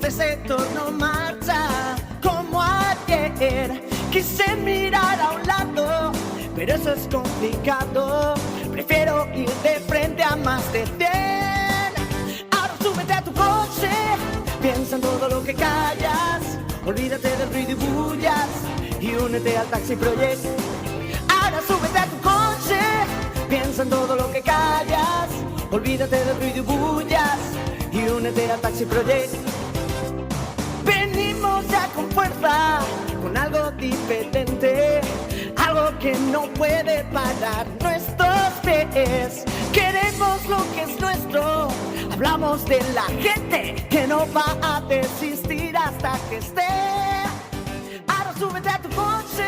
este sector no marcha como ayer. Quise mirar a un lado, pero eso es complicado. Prefiero ir de frente a más de 100. Ahora súbete a tu coche, piensa en todo lo que callas. Olvídate del ruido y bullas y únete al Taxi Project. Ahora súbete a tu coche, piensa en todo lo que callas. Olvídate del ruido y bullas y únete al Taxi Project. Venimos ya con fuerza, con algo diferente, algo que no puede parar nuestros pies. Queremos lo que es nuestro, hablamos de la gente que no va a desistir hasta que esté. Ahora súbete a tu coche,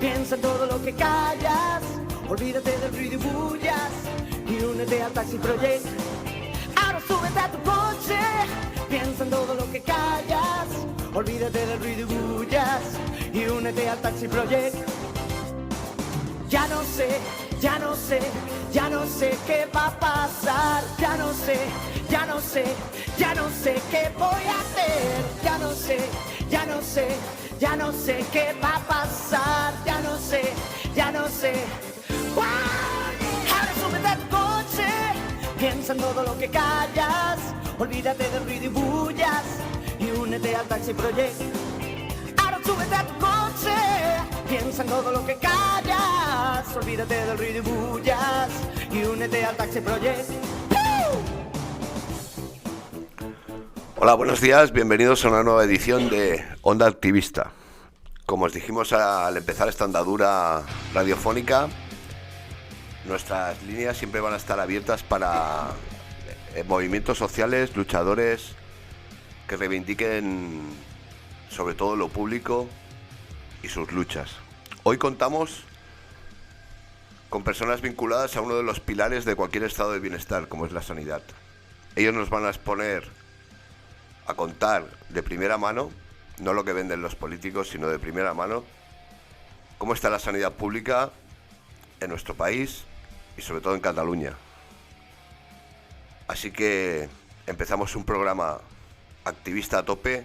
piensa en todo lo que callas. Olvídate del ruido y bullas y únete al Taxi Project. Ahora súbete a tu coche, piensa en todo lo que callas. Olvídate del ruido y bullas y únete al Taxi Project. Ya no sé, ya no sé, ya no sé qué va a pasar. Ya no sé, ya no sé, ya no sé qué voy a hacer. Ya no sé, ya no sé, ya no sé qué va a pasar. Ya no sé, ya no sé. ¡Wow! Ahora súbete a tu coche, piensa en todo lo que callas. Olvídate del ruido y bullas y únete al Taxi Project. Ahora súbete a tu coche, piensa en todo lo que callas. Olvídate del ruido y bullas y únete al Taxi Project. Hola, buenos días, bienvenidos a una nueva edición de Onda Activista. Como os dijimos al empezar esta andadura radiofónica, nuestras líneas siempre van a estar abiertas para movimientos sociales, luchadores que reivindiquen sobre todo lo público y sus luchas. Hoy contamos con personas vinculadas a uno de los pilares de cualquier estado de bienestar, como es la sanidad. Ellos nos van a exponer, a contar de primera mano, no lo que venden los políticos, sino de primera mano, cómo está la sanidad pública en nuestro país y sobre todo en Cataluña. Así que empezamos un programa activista a tope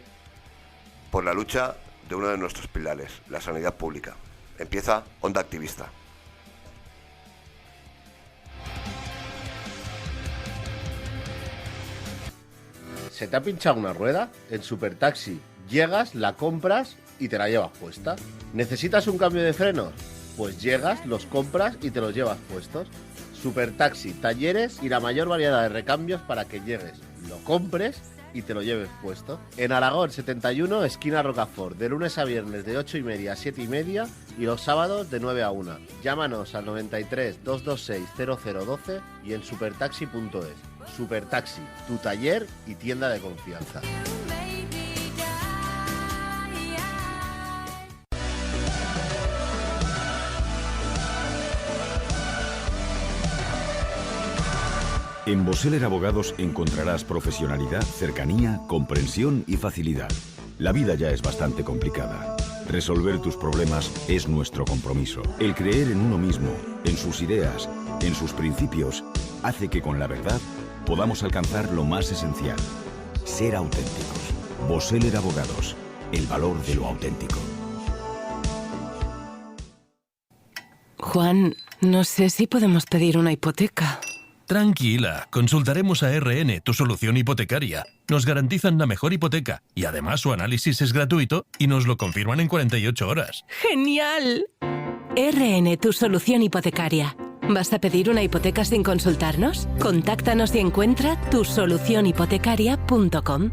por la lucha de uno de nuestros pilares, la sanidad pública. Empieza Onda Activista. ¿Se te ha pinchado una rueda? En Supertaxi llegas, la compras y te la llevas puesta. ¿Necesitas un cambio de frenos? Pues llegas, los compras y te los llevas puestos. Supertaxi, talleres y la mayor variedad de recambios para que llegues, lo compres y te lo lleves puesto. En Aragón 71, esquina Rocafort, de lunes a viernes de 8:30 a 7:30 y los sábados de 9 a 1. Llámanos al 93 226 0012 y en supertaxi.es. Supertaxi, tu taller y tienda de confianza. En Boseller Abogados encontrarás profesionalidad, cercanía, comprensión y facilidad. La vida ya es bastante complicada. Resolver tus problemas es nuestro compromiso. El creer en uno mismo, en sus ideas, en sus principios, hace que con la verdad podamos alcanzar lo más esencial: ser auténticos. Boseller Abogados, el valor de lo auténtico. Juan, no sé si podemos pedir una hipoteca. Tranquila, consultaremos a RN, tu solución hipotecaria. Nos garantizan la mejor hipoteca y además su análisis es gratuito y nos lo confirman en 48 horas. ¡Genial! RN, tu solución hipotecaria. ¿Vas a pedir una hipoteca sin consultarnos? Contáctanos y encuentra tusolucionhipotecaria.com.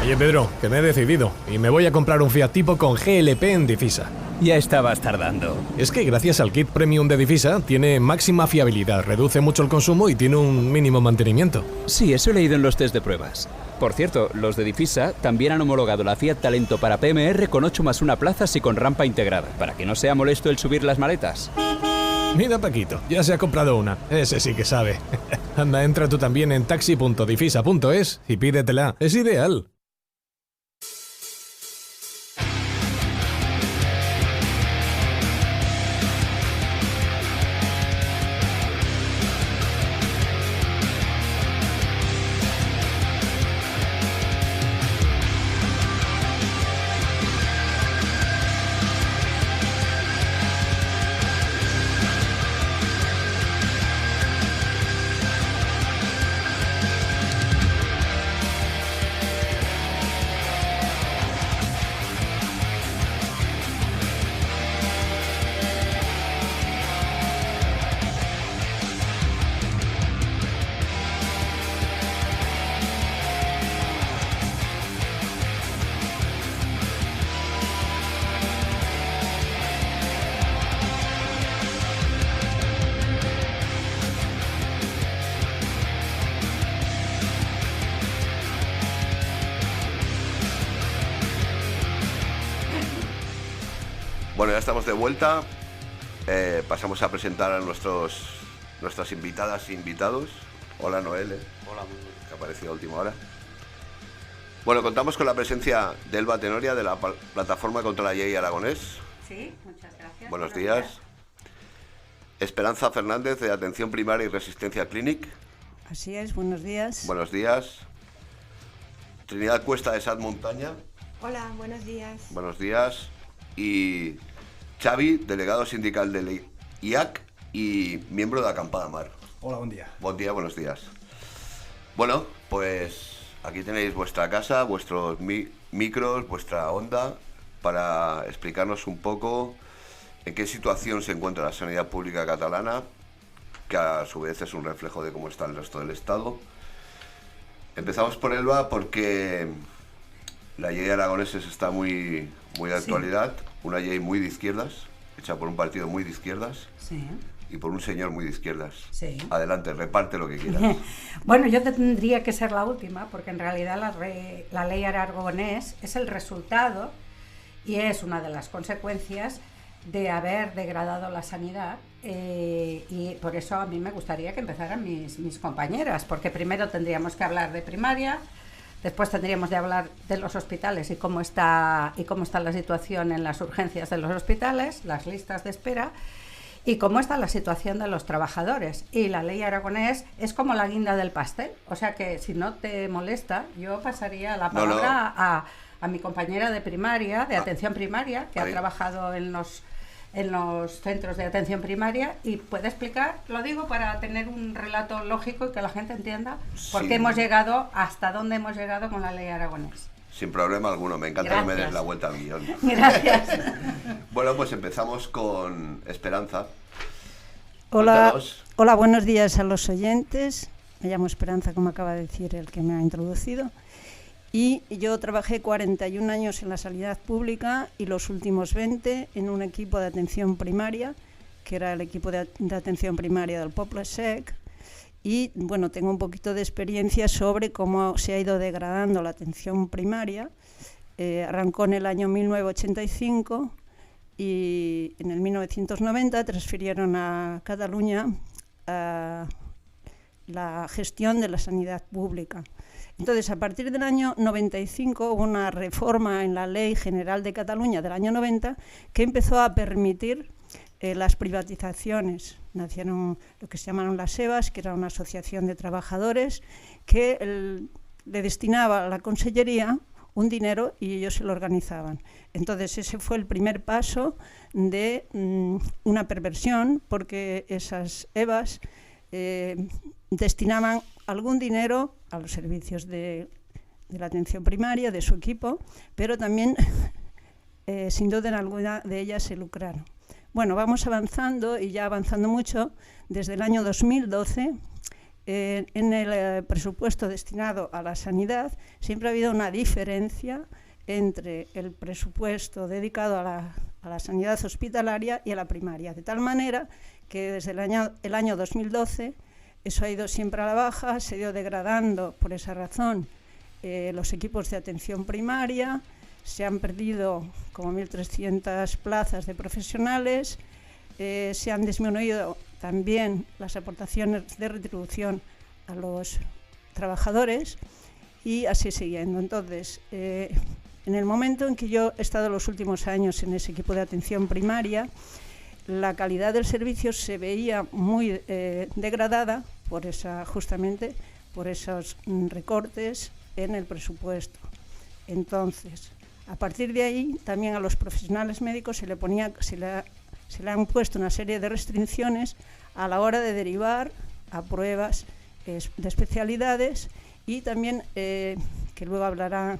Oye Pedro, que me he decidido y me voy a comprar un Fiat Tipo con GLP en Difisa. Ya estabas tardando. Es que gracias al kit premium de Difisa tiene máxima fiabilidad, reduce mucho el consumo y tiene un mínimo mantenimiento. Sí, eso he leído en los test de pruebas. Por cierto, los de Difisa también han homologado la Fiat Talento para PMR con 8+1 plazas y con rampa integrada, para que no sea molesto el subir las maletas. Mira Paquito, ya se ha comprado una. Ese sí que sabe. Anda, entra tú también en taxi.difisa.es y pídetela. Es ideal. Bueno, ya estamos de vuelta. Pasamos a presentar a nuestras invitadas e invitados. Hola, Noel. Hola, muy bien. Que ha aparecido a última hora. Bueno, contamos con la presencia de Elba Tenoria, de la Plataforma contra la Llei Aragonés. Sí, muchas gracias. Buenos días. Esperanza Fernández, de Atención Primaria y Resistencia Clinic. Así es, buenos días. Buenos días. Trinidad Cuesta, de SAT Montaña. Hola, buenos días. Buenos días. Y Xavi, delegado sindical del IAC y miembro de Acampada Mar. Hola, buen día. Buen día, buenos días. Bueno, pues aquí tenéis vuestra casa, vuestros micros, vuestra onda, para explicarnos un poco en qué situación se encuentra la sanidad pública catalana, que a su vez es un reflejo de cómo está el resto del Estado. Empezamos por Elba porque la Llei Aragoneses está muy de actualidad, una Llei muy de izquierdas, hecha por un partido muy de izquierdas. Sí. Y por un señor muy de izquierdas. Sí. Adelante, reparte lo que quieras. Bueno, yo tendría que ser la última, porque en realidad la ley aragonés es el resultado y es una de las consecuencias de haber degradado la sanidad, y por eso a mí me gustaría que empezaran mis compañeras, porque primero tendríamos que hablar de primaria, después tendríamos de hablar de los hospitales y cómo está la situación en las urgencias de los hospitales, las listas de espera, y cómo está la situación de los trabajadores. Y la ley aragonés es como la guinda del pastel. O sea que, si no te molesta, yo pasaría la palabra a mi compañera de primaria, de atención primaria, que ha trabajado en los centros de atención primaria y puede explicar, lo digo para tener un relato lógico y que la gente entienda por qué hemos llegado, hasta dónde hemos llegado con la ley aragonés. Sin problema alguno, me encanta que me des la vuelta al guión. Gracias. Bueno, pues empezamos con Esperanza. Hola, buenos días a los oyentes. Me llamo Esperanza, como acaba de decir el que me ha introducido. Y yo trabajé 41 años en la sanidad pública y los últimos 20 en un equipo de atención primaria, que era el equipo de atención primaria del Poble Sec. Y bueno, tengo un poquito de experiencia sobre cómo se ha ido degradando la atención primaria. Arrancó en el año 1985 y en el 1990 transfirieron a Cataluña la gestión de la sanidad pública. Entonces, a partir del año 95 hubo una reforma en la Ley General de Cataluña del año 90 que empezó a permitir las privatizaciones. Nacieron lo que se llamaron las EVAs, que era una asociación de trabajadores que le destinaba a la consellería un dinero y ellos se lo organizaban. Entonces ese fue el primer paso de una perversión, porque esas EVAs destinaban algún dinero a los servicios de la atención primaria, de su equipo, pero también sin duda en alguna de ellas se lucraron. Bueno, vamos avanzando y ya avanzando mucho. Desde el año 2012, en el presupuesto destinado a la sanidad, siempre ha habido una diferencia entre el presupuesto dedicado a la sanidad hospitalaria y a la primaria, de tal manera que desde el año 2012 eso ha ido siempre a la baja, se ha ido degradando por esa razón los equipos de atención primaria. Se han perdido como 1.300 plazas de profesionales, se han disminuido también las aportaciones de retribución a los trabajadores y así siguiendo. Entonces, en el momento en que yo he estado los últimos años en ese equipo de atención primaria, la calidad del servicio se veía muy degradada justamente por esos recortes en el presupuesto. Entonces, a partir de ahí, también a los profesionales médicos se le han puesto una serie de restricciones a la hora de derivar a pruebas de especialidades y también, que luego hablará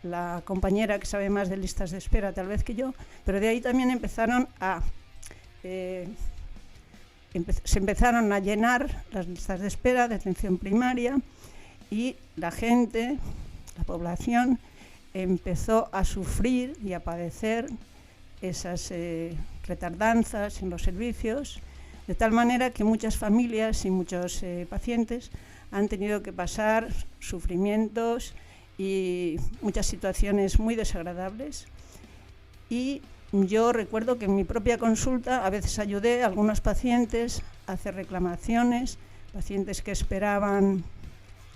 la compañera que sabe más de listas de espera tal vez que yo, pero de ahí también se empezaron a llenar las listas de espera de atención primaria y la gente, la población, empezó a sufrir y a padecer esas retardanzas en los servicios, de tal manera que muchas familias y muchos pacientes han tenido que pasar sufrimientos y muchas situaciones muy desagradables. Y yo recuerdo que en mi propia consulta a veces ayudé a algunos pacientes a hacer reclamaciones, pacientes que esperaban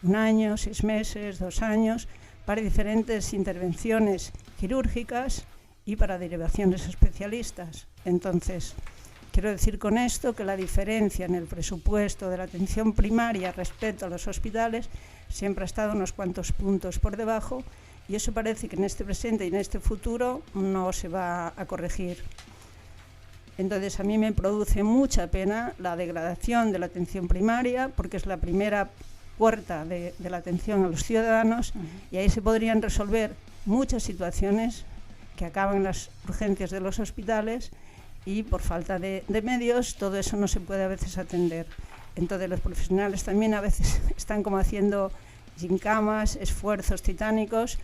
1 año, 6 meses, 2 años, para diferentes intervenciones quirúrgicas y para derivaciones especialistas. Entonces, quiero decir con esto que la diferencia en el presupuesto de la atención primaria respecto a los hospitales siempre ha estado unos cuantos puntos por debajo, y eso parece que en este presente y en este futuro no se va a corregir. Entonces, a mí me produce mucha pena la degradación de la atención primaria, porque es la primera puerta de la atención a los ciudadanos, y ahí se podrían resolver muchas situaciones que acaban en las urgencias de los hospitales, y por falta de medios todo eso no se puede a veces atender. Entonces los profesionales también a veces están como haciendo gincamas, esfuerzos titánicos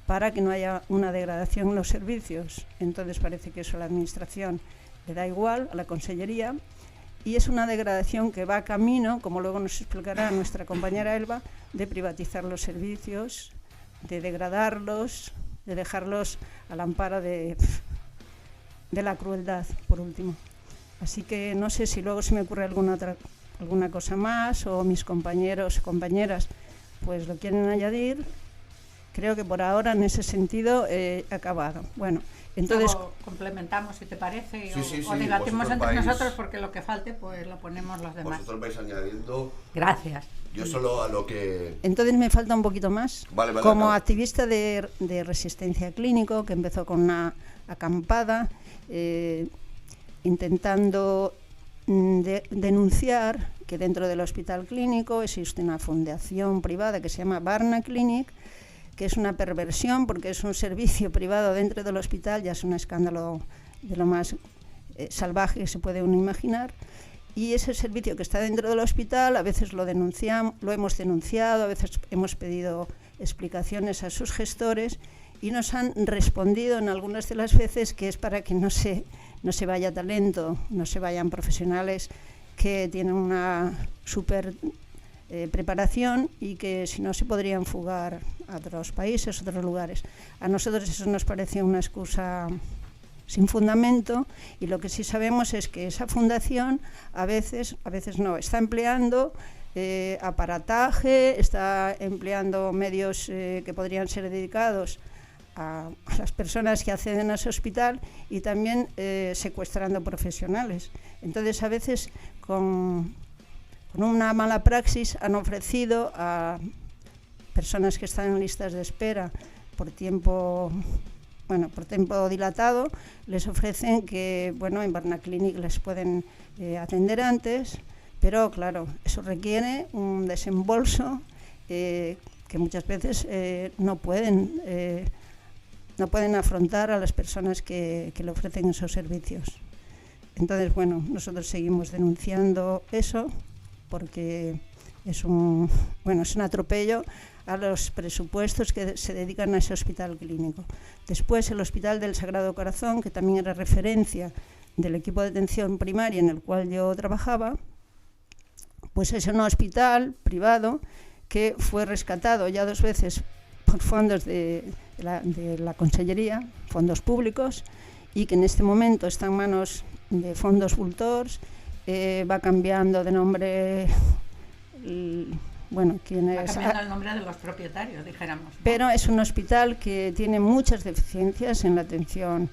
para que no haya una degradación en los servicios. Entonces parece que eso a la administración le da igual, a la consellería, y es una degradación que va camino, como luego nos explicará nuestra compañera Elba, de privatizar los servicios, de degradarlos, de dejarlos al amparo de la crueldad, por último. Así que no sé si luego se me ocurre alguna cosa más, o mis compañeros o compañeras pues lo quieren añadir. Creo que por ahora en ese sentido he acabado. Bueno, entonces luego complementamos, si te parece, sí, o debatimos entre nosotros, porque lo que falte pues lo ponemos los demás. Vosotros vais añadiendo. Gracias. Yo solo a lo que... Entonces me falta un poquito más. Vale, como acabo. Activista de resistencia clínico, que empezó con una acampada, intentando denunciar que dentro del hospital clínico existe una fundación privada que se llama Barna Clinic, que es una perversión porque es un servicio privado dentro del hospital, ya es un escándalo de lo más salvaje que se puede uno imaginar. Y ese servicio que está dentro del hospital a veces lo hemos denunciado, a veces hemos pedido explicaciones a sus gestores, y nos han respondido en algunas de las veces que es para que no se vaya talento, no se vayan profesionales que tienen una super preparación, y que si no se podrían fugar a otros países, a otros lugares. A nosotros eso nos parece una excusa sin fundamento, y lo que sí sabemos es que esa fundación a veces no, está empleando aparataje, está empleando medios que podrían ser dedicados a las personas que acceden a ese hospital, y también secuestrando profesionales. Entonces a veces con una mala praxis han ofrecido a personas que están en listas de espera por tiempo dilatado, les ofrecen que en Barna Clinic les pueden atender antes, pero claro, eso requiere un desembolso que muchas veces no pueden afrontar a las personas que le ofrecen esos servicios. Entonces, nosotros seguimos denunciando eso, porque es un atropello a los presupuestos que se dedican a ese hospital clínico. Después, el Hospital del Sagrado Corazón, que también era referencia del equipo de atención primaria en el cual yo trabajaba, pues es un hospital privado que fue rescatado ya 2 veces por fondos de la Consellería, fondos públicos, y que en este momento está en manos de fondos Vultors. Va cambiando de nombre, ¿quién es? Va cambiando el nombre de los propietarios, dijéramos, ¿no? Pero es un hospital que tiene muchas deficiencias en la atención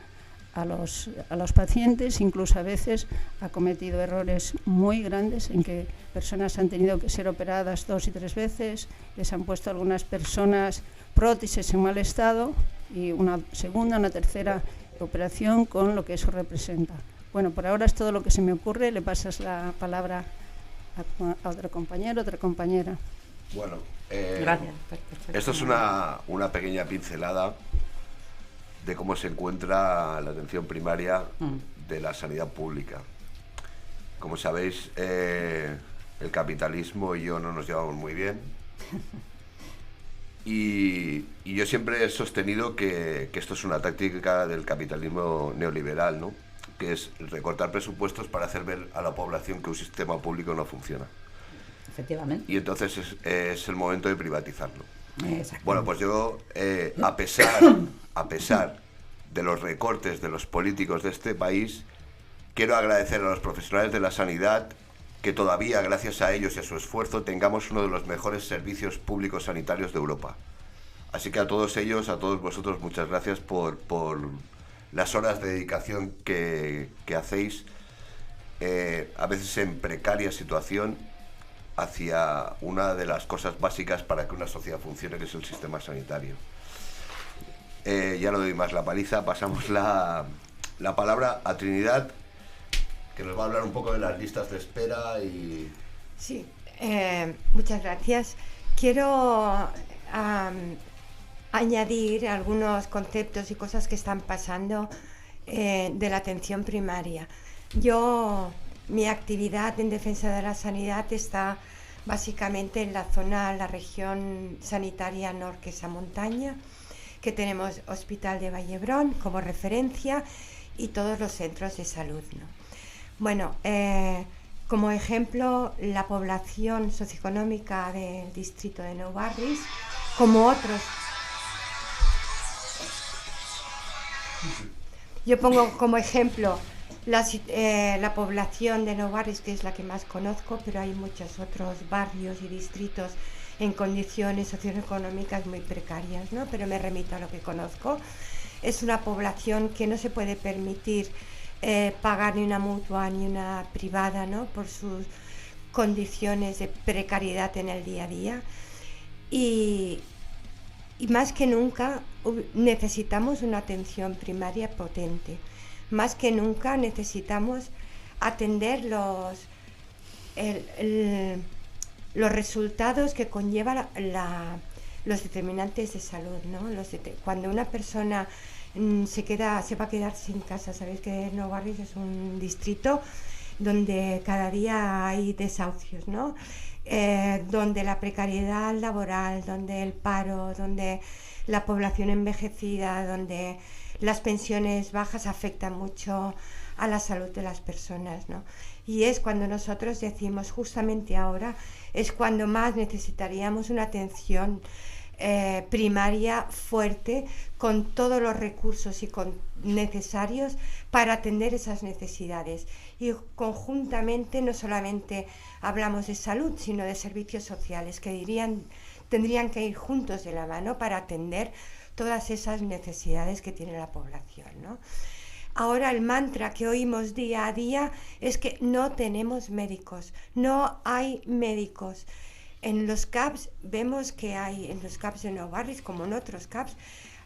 a los pacientes, incluso a veces ha cometido errores muy grandes en que personas han tenido que ser operadas 2 y 3 veces, les han puesto a algunas personas prótesis en mal estado, y una segunda, una tercera operación, con lo que eso representa. Por ahora es todo lo que se me ocurre. Le pasas la palabra a otro compañero, otra compañera. Gracias. Esto es una pequeña pincelada de cómo se encuentra la atención primaria de la sanidad pública. Como sabéis, el capitalismo y yo no nos llevamos muy bien. Y yo siempre he sostenido que esto es una táctica del capitalismo neoliberal, ¿no? Que es recortar presupuestos para hacer ver a la población que un sistema público no funciona. Efectivamente. Y entonces es el momento de privatizarlo. Exacto. Pues yo, a pesar de los recortes de los políticos de este país, quiero agradecer a los profesionales de la sanidad que todavía, gracias a ellos y a su esfuerzo, tengamos uno de los mejores servicios públicos sanitarios de Europa. Así que a todos ellos, a todos vosotros, muchas gracias por las horas de dedicación que hacéis, a veces en precaria situación, hacia una de las cosas básicas para que una sociedad funcione, que es el sistema sanitario. Ya no doy más la paliza, pasamos la palabra a Trinidad, que nos va a hablar un poco de las listas de espera y... Sí, muchas gracias. Quiero añadir algunos conceptos y cosas que están pasando de la atención primaria. Mi actividad en defensa de la sanidad está básicamente en la región sanitaria Nord-Esa Montaña, que tenemos Hospital de Vallebrón como referencia y todos los centros de salud, ¿no? Bueno, como ejemplo, la población socioeconómica del distrito de Nou Barris, como otros... Yo pongo como ejemplo la población de Nou Barris, que es la que más conozco, pero hay muchos otros barrios y distritos en condiciones socioeconómicas muy precarias, ¿no? Pero me remito a lo que conozco. Es una población que no se puede permitir pagar ni una mutua ni una privada, ¿no? Por sus condiciones de precariedad en el día a día. Y más que nunca necesitamos una atención primaria potente. Más que nunca necesitamos atender los resultados que conlleva los determinantes de salud, ¿no? Cuando una persona se va a quedar sin casa, sabéis que Nou Barris es un distrito donde cada día hay desahucios, ¿no? Donde la precariedad laboral, donde el paro, donde la población envejecida, donde las pensiones bajas afectan mucho a la salud de las personas, ¿no? Y es cuando nosotros decimos, justamente ahora, es cuando más necesitaríamos una atención primaria fuerte, con todos los recursos necesarios para atender esas necesidades. Y conjuntamente no solamente hablamos de salud, sino de servicios sociales, que tendrían que ir juntos de la mano para atender todas esas necesidades que tiene la población, ¿no? Ahora el mantra que oímos día a día es que no tenemos médicos, no hay médicos. En los CAPs vemos que en los CAPs de Nou Barris, como en otros CAPs,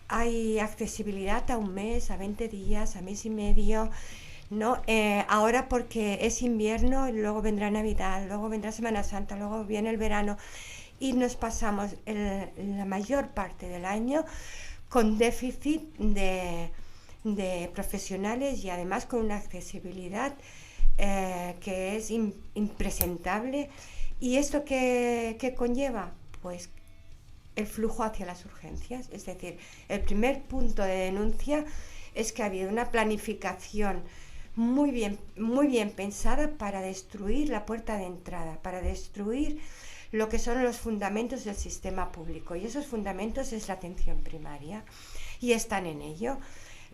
hay accesibilidad a un mes, a 20 días, a mes y medio, ¿no? Ahora porque es invierno, luego vendrá Navidad, luego vendrá Semana Santa, luego viene el verano y nos pasamos la mayor parte del año con déficit de profesionales y además con una accesibilidad que es impresentable. ¿Y esto qué conlleva? Pues el flujo hacia las urgencias. Es decir, el primer punto de denuncia es que ha habido una planificación muy bien pensada para destruir la puerta de entrada, para destruir lo que son los fundamentos del sistema público. Y esos fundamentos es la atención primaria. Y están en ello.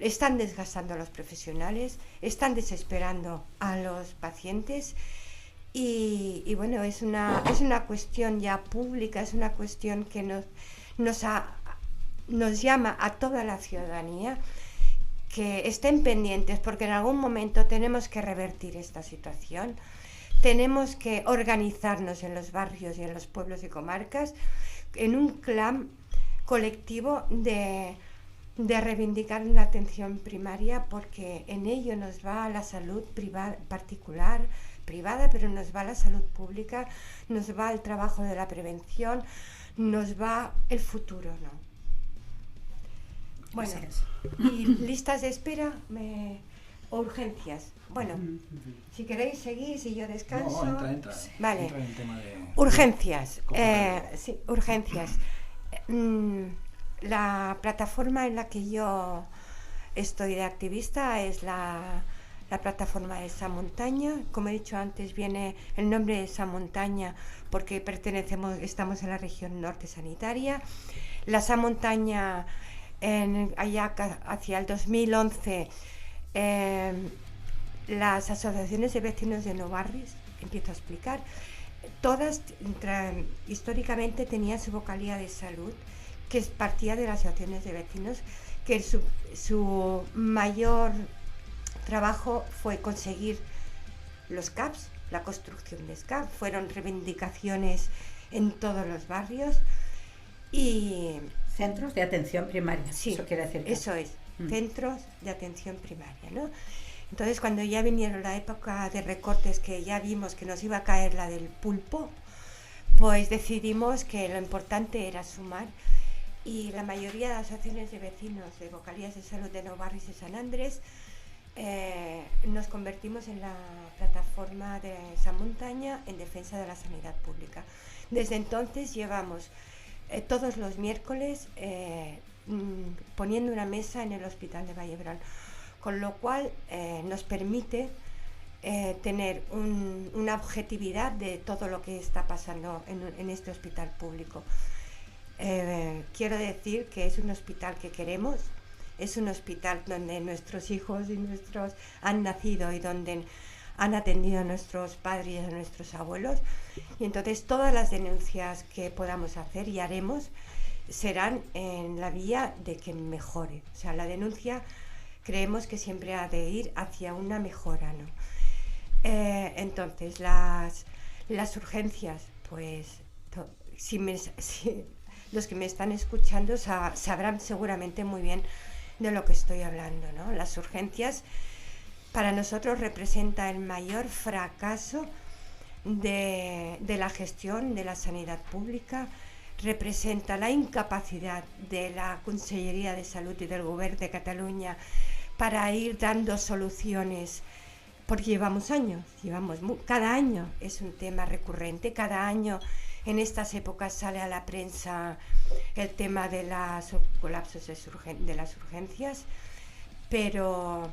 Están desgastando a los profesionales, están desesperando a los pacientes. Y bueno, es una cuestión ya pública, es una cuestión que nos llama a toda la ciudadanía que estén pendientes, porque en algún momento tenemos que revertir esta situación, tenemos que organizarnos en los barrios y en los pueblos y comarcas en un clan colectivo de reivindicar una atención primaria, porque en ello nos va la salud privada, pero nos va la salud pública, nos va el trabajo de la prevención, nos va el futuro, ¿no? Bueno, y listas de espera o urgencias. Bueno, si queréis seguir, si yo descanso. No, entra. Vale. Entra en el tema de... Urgencias. Sí, urgencias. La plataforma en la que yo estoy de activista es la plataforma de Esa Montaña. Como he dicho antes, viene el nombre de Esa Montaña porque estamos en la región norte sanitaria. La Esa Montaña allá hacia el 2011, las asociaciones de vecinos de Nou Barris, empiezo a explicar, todas históricamente tenían su vocalía de salud, que partía de las asociaciones de vecinos, que su mayor trabajo fue conseguir los CAPs, la construcción de SCAP, fueron reivindicaciones en todos los barrios y... Centros de atención primaria, sí, eso quiere decir. Eso es, centros de atención primaria, ¿no? Entonces, cuando ya vinieron la época de recortes, que ya vimos que nos iba a caer la del pulpo, pues decidimos que lo importante era sumar, y la mayoría de las asociaciones de vecinos de vocalías de salud de Nou Barris y San Andrés nos convertimos en la plataforma de San Montaña en defensa de la sanidad pública. Desde entonces llevamos todos los miércoles poniendo una mesa en el Hospital de Vallebrón, con lo cual nos permite tener una objetividad de todo lo que está pasando en este hospital público. Quiero decir que es un hospital que queremos, es un hospital donde nuestros hijos y nuestros han nacido y donde han atendido a nuestros padres y a nuestros abuelos, y entonces todas las denuncias que podamos hacer y haremos serán en la vía de que mejore. O sea, la denuncia creemos que siempre ha de ir hacia una mejora, ¿no? Entonces, las urgencias, pues, los que me están escuchando sabrán seguramente muy bien de lo que estoy hablando, ¿no? Las urgencias para nosotros representa el mayor fracaso de la gestión de la sanidad pública, representa la incapacidad de la Conselleria de Salud y del Govern de Cataluña para ir dando soluciones, porque llevamos años, cada año es un tema recurrente, cada año en estas épocas sale a la prensa el tema de los colapsos de las urgencias, pero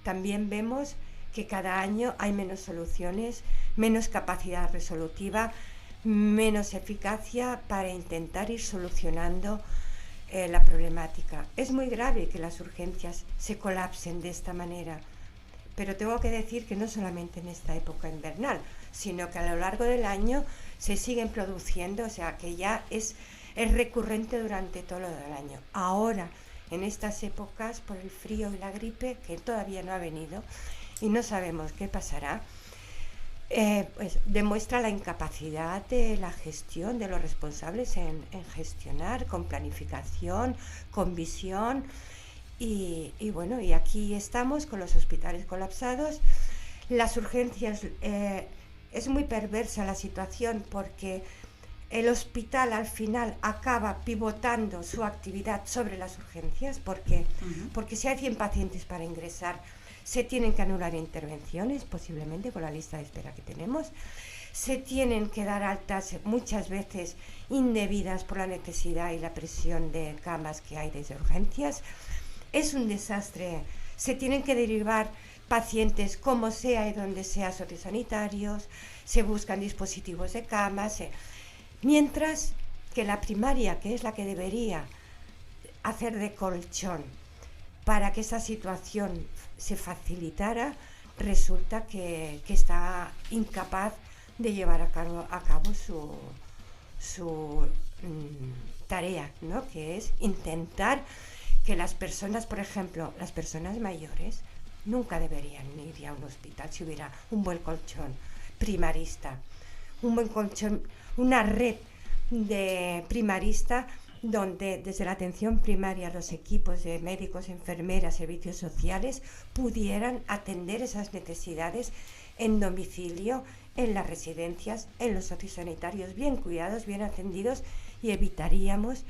también vemos que cada año hay menos soluciones, menos capacidad resolutiva, menos eficacia para intentar ir solucionando la problemática. Es muy grave que las urgencias se colapsen de esta manera, pero tengo que decir que no solamente en esta época invernal, sino que a lo largo del año se siguen produciendo, o sea que ya es recurrente durante todo el año. Ahora, en estas épocas, por el frío y la gripe, que todavía no ha venido y no sabemos qué pasará, pues demuestra la incapacidad de la gestión, de los responsables en gestionar con planificación, con visión, y bueno, y aquí estamos con los hospitales colapsados. Las urgencias, es muy perversa la situación, porque el hospital al final acaba pivotando su actividad sobre las urgencias, porque si hay 100 pacientes para ingresar, se tienen que anular intervenciones, posiblemente con la lista de espera que tenemos, se tienen que dar altas muchas veces indebidas por la necesidad y la presión de camas que hay desde urgencias. Es un desastre, se tienen que derivar pacientes como sea y donde sea, sociosanitarios, se buscan dispositivos de camas, mientras que la primaria, que es la que debería hacer de colchón para que esa situación se facilitara, resulta que está incapaz de llevar a cabo su tarea, ¿no? Que es intentar que las personas, por ejemplo, las personas mayores, nunca deberían ir a un hospital si hubiera un buen colchón primarista, un buen colchón, una red de primarista donde desde la atención primaria los equipos de médicos, enfermeras, servicios sociales pudieran atender esas necesidades en domicilio, en las residencias, en los sociosanitarios bien cuidados, bien atendidos, y evitaríamos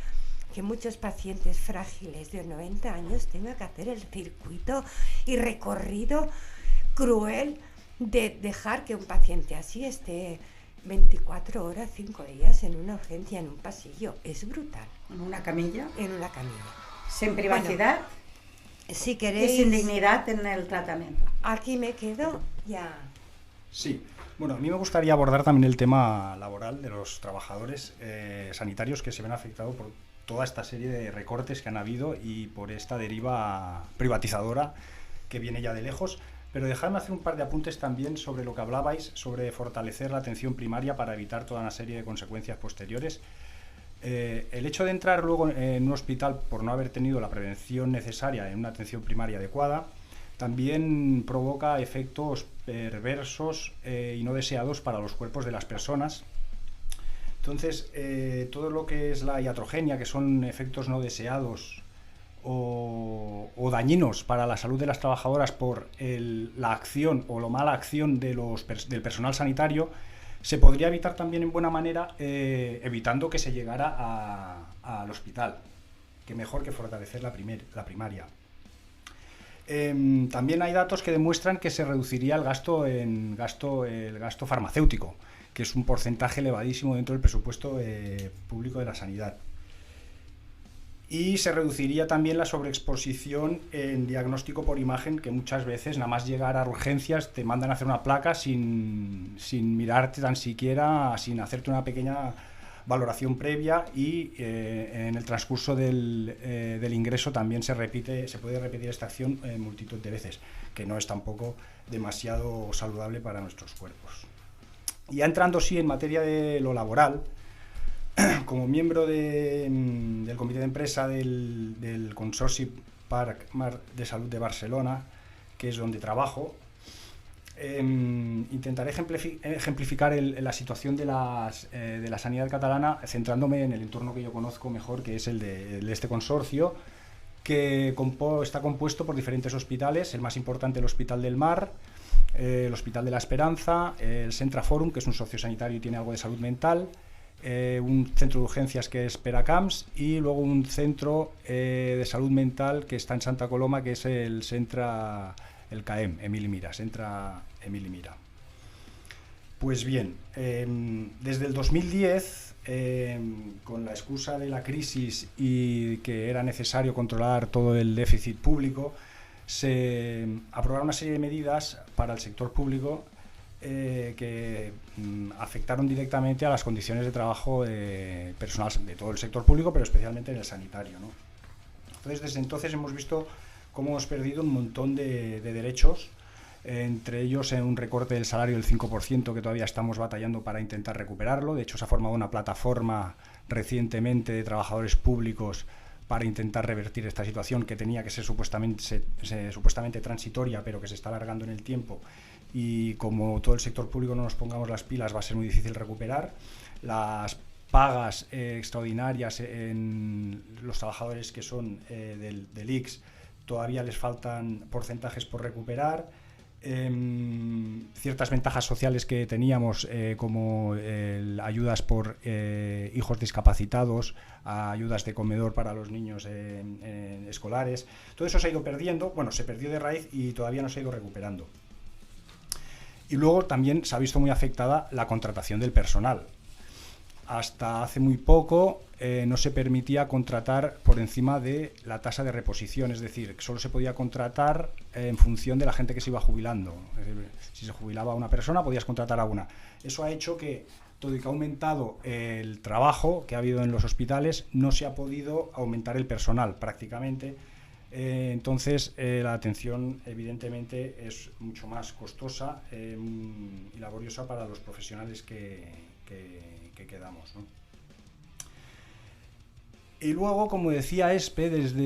que muchos pacientes frágiles de 90 años tengan que hacer el circuito y recorrido cruel de dejar que un paciente así esté 24 horas, 5 días en una urgencia, en un pasillo. Es brutal. ¿En una camilla? En una camilla. ¿Sin privacidad? Bueno, si queréis... Y sin dignidad en el tratamiento. Aquí me quedo ya. Sí. Bueno, a mí me gustaría abordar también el tema laboral de los trabajadores sanitarios que se ven afectados por toda esta serie de recortes que han habido y por esta deriva privatizadora que viene ya de lejos. Pero dejadme hacer un par de apuntes también sobre lo que hablabais, sobre fortalecer la atención primaria para evitar toda una serie de consecuencias posteriores. El hecho de entrar luego en un hospital por no haber tenido la prevención necesaria en una atención primaria adecuada también provoca efectos perversos y no deseados para los cuerpos de las personas. Entonces, todo lo que es la iatrogenia, que son efectos no deseados o dañinos para la salud de las trabajadoras por la acción o la mala acción del personal sanitario, se podría evitar también en buena manera evitando que se llegara al hospital. Que mejor que fortalecer la primaria. También hay datos que demuestran que se reduciría el gasto farmacéutico, que es un porcentaje elevadísimo dentro del presupuesto público de la sanidad. Y se reduciría también la sobreexposición en diagnóstico por imagen, que muchas veces nada más llegar a urgencias te mandan a hacer una placa sin mirarte tan siquiera, sin hacerte una pequeña valoración previa, y en el transcurso del ingreso también se puede repetir esta acción multitud de veces, que no es tampoco demasiado saludable para nuestros cuerpos. Y ya entrando sí en materia de lo laboral, como miembro del comité de empresa del Consorci Parc de Salud de Barcelona, que es donde trabajo, intentaré ejemplificar la situación de la sanidad catalana centrándome en el entorno que yo conozco mejor, que es el de este consorcio, que está compuesto por diferentes hospitales. El más importante, el Hospital del Mar, el Hospital de la Esperanza, el Centra Forum, que es un sociosanitario y tiene algo de salud mental, un centro de urgencias que es Peracamps, y luego un centro de salud mental que está en Santa Coloma, que es el CAEM, Emili Mira, Centra Emili Mira. Pues bien, desde el 2010, con la excusa de la crisis y que era necesario controlar todo el déficit público, se aprobaron una serie de medidas para el sector público que afectaron directamente a las condiciones de trabajo personal de todo el sector público, pero especialmente en el sanitario, ¿no? Entonces, desde entonces hemos visto cómo hemos perdido un montón de derechos, entre ellos un recorte del salario del 5%, que todavía estamos batallando para intentar recuperarlo. De hecho, se ha formado una plataforma recientemente de trabajadores públicos para intentar revertir esta situación, que tenía que ser supuestamente transitoria, pero que se está alargando en el tiempo, y como todo el sector público no nos pongamos las pilas va a ser muy difícil recuperar. Las pagas extraordinarias en los trabajadores que son del ICS, todavía les faltan porcentajes por recuperar. Ciertas ventajas sociales que teníamos, como ayudas por hijos discapacitados, ayudas de comedor para los niños escolares, todo eso se ha ido perdiendo. Bueno, se perdió de raíz y todavía no se ha ido recuperando. Y luego también se ha visto muy afectada la contratación del personal. Hasta hace muy poco no se permitía contratar por encima de la tasa de reposición, es decir, solo se podía contratar en función de la gente que se iba jubilando. Es decir, si se jubilaba una persona, podías contratar a una. Eso ha hecho que, todo y que ha aumentado el trabajo que ha habido en los hospitales, no se ha podido aumentar el personal prácticamente. Entonces, la atención evidentemente es mucho más costosa y laboriosa para los profesionales que quedamos, ¿no? Y luego, como decía Espe, desde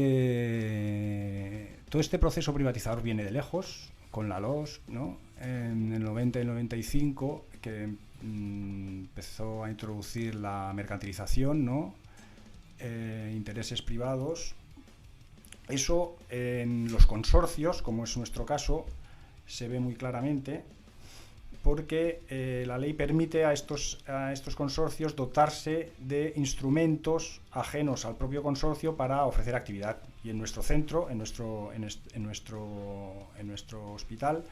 todo este proceso privatizador viene de lejos, con la LOS, ¿no? En el 90 y el 95, que empezó a introducir la mercantilización, ¿no? Intereses privados. Eso en los consorcios, como es nuestro caso, se ve muy claramente, porque la ley permite a estos consorcios dotarse de instrumentos ajenos al propio consorcio para ofrecer actividad. Y en nuestro centro, en nuestro hospital,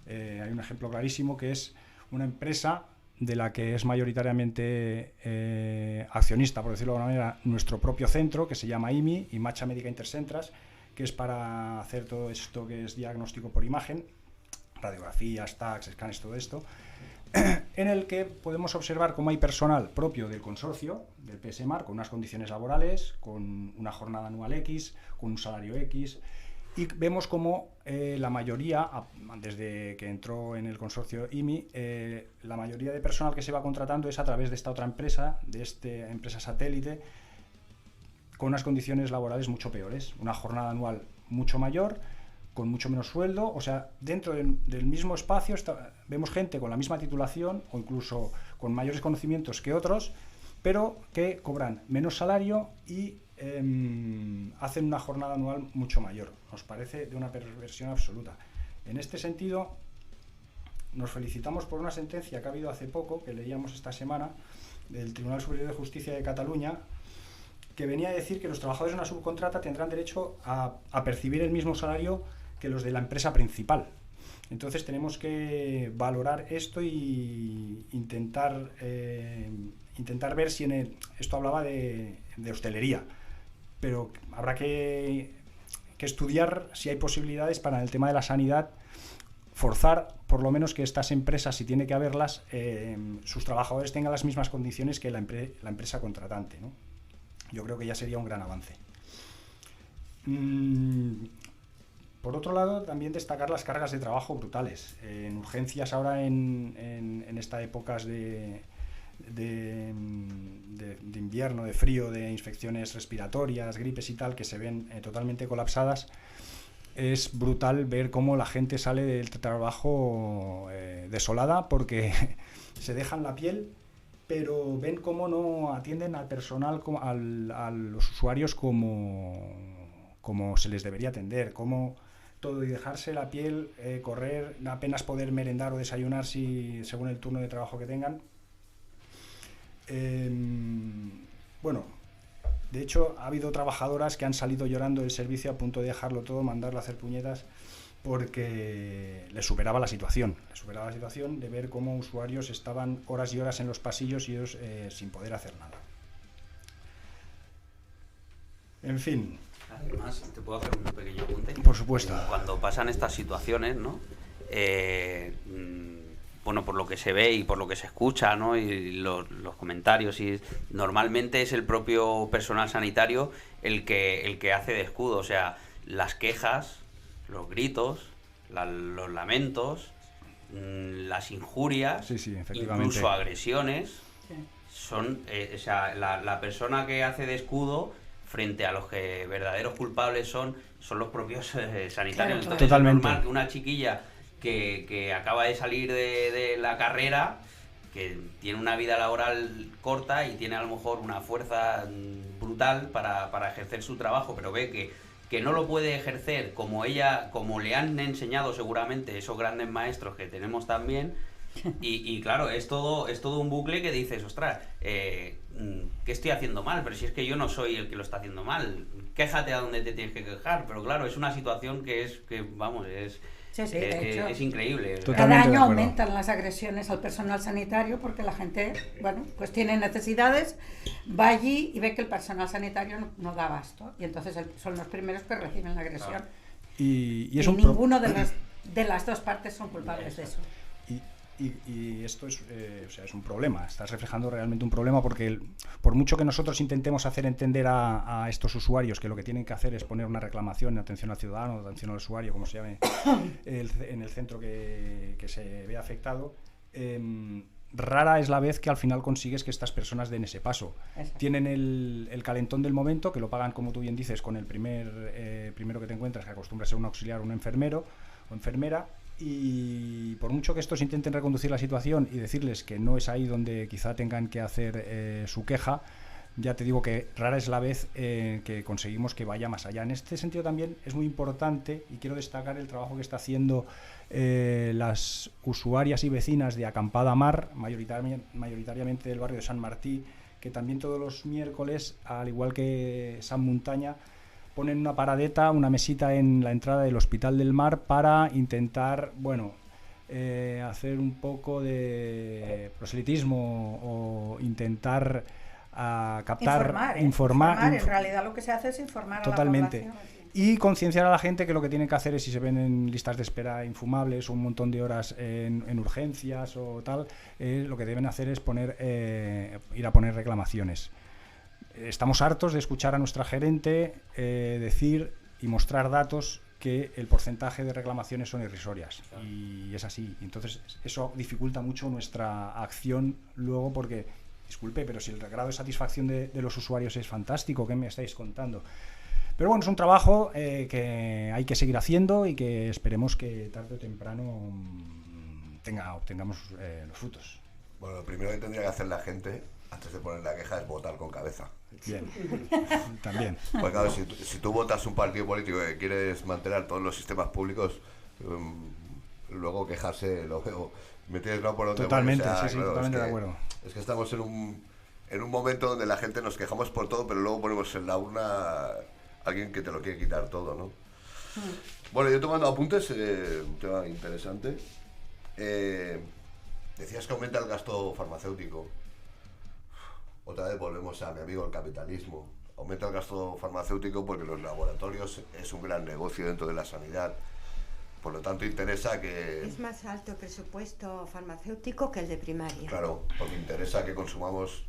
hay un ejemplo clarísimo, que es una empresa de la que es mayoritariamente accionista, por decirlo de alguna manera, nuestro propio centro, que se llama IMI, Imatge Mèdica Intercentres, que es para hacer todo esto que es diagnóstico por imagen, radiografías, tags, escanes, todo esto. en el que podemos observar cómo hay personal propio del consorcio, del PSMar, con unas condiciones laborales, con una jornada anual X, con un salario X, y vemos cómo la mayoría, desde que entró en el consorcio IMI, la mayoría de personal que se va contratando es a través de esta otra empresa, de esta empresa satélite, con unas condiciones laborales mucho peores, una jornada anual mucho mayor, con mucho menos sueldo. O sea, dentro del mismo espacio vemos gente con la misma titulación o incluso con mayores conocimientos que otros, pero que cobran menos salario y hacen una jornada anual mucho mayor. Nos parece de una perversión absoluta. En este sentido, nos felicitamos por una sentencia que ha habido hace poco, que leíamos esta semana, del Tribunal Superior de Justicia de Cataluña, que venía a decir que los trabajadores de una subcontrata tendrán derecho a percibir el mismo salario que los de la empresa principal. Entonces tenemos que valorar esto y intentar ver si esto hablaba de hostelería, pero habrá que estudiar si hay posibilidades para el tema de la sanidad, forzar por lo menos que estas empresas, si tiene que haberlas, sus trabajadores tengan las mismas condiciones que la empresa contratante, ¿no? Yo creo que ya sería un gran avance. Por otro lado, también destacar las cargas de trabajo brutales. En urgencias ahora, en estas épocas de invierno, de frío, de infecciones respiratorias, gripes y tal, que se ven totalmente colapsadas, es brutal ver cómo la gente sale del trabajo desolada porque se dejan la piel, pero ven cómo no atienden al personal, a los usuarios como se les debería atender, cómo todo y dejarse la piel, correr, apenas poder merendar o desayunar según el turno de trabajo que tengan. Bueno, de hecho ha habido trabajadoras que han salido llorando del servicio a punto de dejarlo todo, mandarlo a hacer puñetas, porque les superaba la situación de ver cómo usuarios estaban horas y horas en los pasillos y ellos sin poder hacer nada. En fin. Además, ¿te puedo hacer un pequeño apunte? Por supuesto. Cuando pasan estas situaciones, ¿no? Bueno, por lo que se ve y por lo que se escucha, ¿no? Y los comentarios, y normalmente es el propio personal sanitario el que hace de escudo. O sea, las quejas, los gritos, los lamentos, las injurias, incluso agresiones, son, o sea, la persona que hace de escudo frente a los que verdaderos culpables son los propios sanitarios. Entonces, totalmente. Es normal que una chiquilla que acaba de salir de la carrera, que tiene una vida laboral corta y tiene a lo mejor una fuerza brutal para ejercer su trabajo, pero ve que no lo puede ejercer como le han enseñado seguramente esos grandes maestros que tenemos también, y claro, es todo un bucle que dices, ostras, ¿qué estoy haciendo mal? Pero si es que yo no soy el que lo está haciendo mal, quéjate a donde te tienes que quejar. Pero claro, es una situación que es increíble. Cada año aumentan las agresiones al personal sanitario porque la gente, bueno, pues tiene necesidades, va allí y ve que el personal sanitario no da abasto, y entonces son los primeros que reciben la agresión. Claro. Y ninguno de las dos partes son culpables de eso. Y esto es un problema, estás reflejando realmente un problema, porque por mucho que nosotros intentemos hacer entender a estos usuarios que lo que tienen que hacer es poner una reclamación, atención al ciudadano, atención al usuario, como se llame, en el centro que se ve afectado, rara es la vez que al final consigues que estas personas den ese paso. Exacto. Tienen el calentón del momento, que lo pagan, como tú bien dices, con el primero que te encuentras, que acostumbra a ser un auxiliar, un enfermero o enfermera. Y por mucho que estos intenten reconducir la situación y decirles que no es ahí donde quizá tengan que hacer su queja, ya te digo que rara es la vez que conseguimos que vaya más allá. En este sentido también es muy importante, y quiero destacar el trabajo que está haciendo las usuarias y vecinas de Acampada Mar, mayoritariamente del barrio de San Martí, que también todos los miércoles, al igual que San Montaña, ponen una paradeta, una mesita en la entrada del Hospital del Mar para intentar, hacer un poco de proselitismo o intentar captar, informar. En realidad lo que se hace es informar totalmente. A la población. Y concienciar a la gente que lo que tienen que hacer es, si se ven en listas de espera infumables o un montón de horas en urgencias o tal, lo que deben hacer es ir a poner reclamaciones. Estamos hartos de escuchar a nuestra gerente decir y mostrar datos que el porcentaje de reclamaciones son irrisorias. Y es así. Entonces eso dificulta mucho nuestra acción luego, porque, disculpe, pero si el grado de satisfacción de los usuarios es fantástico, ¿qué me estáis contando? Pero bueno, es un trabajo que hay que seguir haciendo y que esperemos que tarde o temprano obtengamos los frutos. Bueno, lo primero que tendría que hacer la gente, antes de poner la queja, es votar con cabeza. Bien, también. Porque claro, si tú votas un partido político que quieres mantener todos los sistemas públicos, luego quejarse, lo veo, me tienes claro por dónde. Totalmente, voy. O sea, sí, claro, totalmente de acuerdo. Es que estamos en un momento donde la gente nos quejamos por todo, pero luego ponemos en la urna a alguien que te lo quiere quitar todo, ¿no? Bueno, yo tomando apuntes, un tema interesante. Decías que aumenta el gasto farmacéutico. Otra vez volvemos a mi amigo el capitalismo. Aumenta el gasto farmacéutico porque los laboratorios es un gran negocio dentro de la sanidad. Por lo tanto, interesa que... Es más alto el presupuesto farmacéutico que el de primaria. Claro, porque interesa que consumamos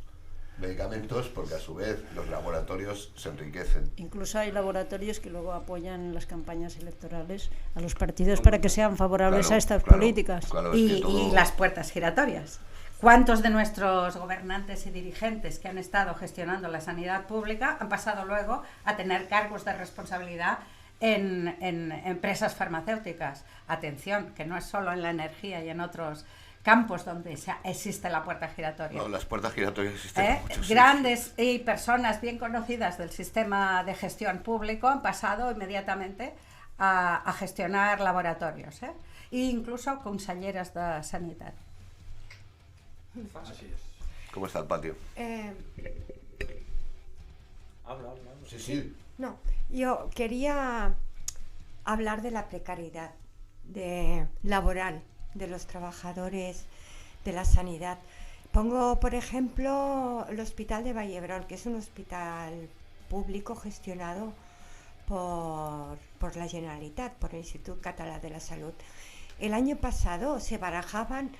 medicamentos, porque a su vez los laboratorios se enriquecen. Incluso hay laboratorios que luego apoyan las campañas electorales a los partidos para que sean favorables a estas políticas. Claro, y las puertas giratorias. ¿Cuántos de nuestros gobernantes y dirigentes que han estado gestionando la sanidad pública han pasado luego a tener cargos de responsabilidad en empresas farmacéuticas? Atención, que no es solo en la energía y en otros campos donde existe la puerta giratoria. No, las puertas giratorias existen. Grandes y personas bien conocidas del sistema de gestión público han pasado inmediatamente a gestionar laboratorios, e incluso conselleras de Sanitat. Así es. ¿Cómo está el patio? Habla. Sí. No, yo quería hablar de la precariedad laboral de los trabajadores de la sanidad. Pongo, por ejemplo, el Hospital de Vallebrón, que es un hospital público gestionado por la Generalitat, por el Institut Català de la Salud. El año pasado se barajaban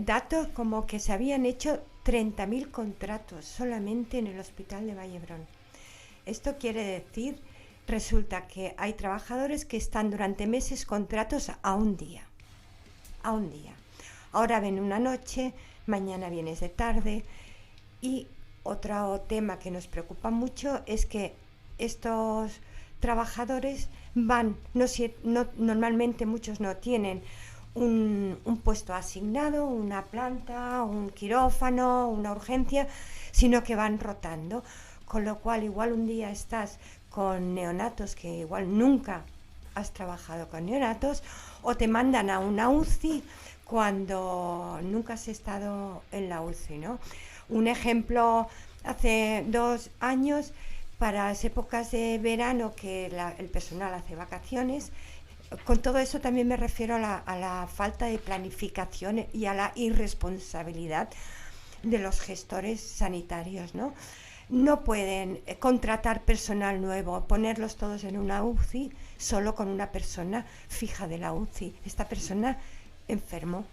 datos como que se habían hecho 30.000 contratos solamente en el Hospital de Vallebrón. Esto quiere decir, resulta que hay trabajadores que están durante meses contratos a un día. Ahora ven una noche, mañana vienes de tarde. Y otro tema que nos preocupa mucho es que estos trabajadores normalmente muchos no tienen un puesto asignado, una planta, un quirófano, una urgencia, sino que van rotando, con lo cual igual un día estás con neonatos que igual nunca has trabajado con neonatos, o te mandan a una UCI cuando nunca has estado en la UCI, ¿no? Un ejemplo, hace 2 años, para las épocas de verano que el personal hace vacaciones. Con todo eso también me refiero a la falta de planificación y a la irresponsabilidad de los gestores sanitarios, ¿no? No pueden contratar personal nuevo, ponerlos todos en una UCI solo con una persona fija de la UCI. Esta persona enfermó,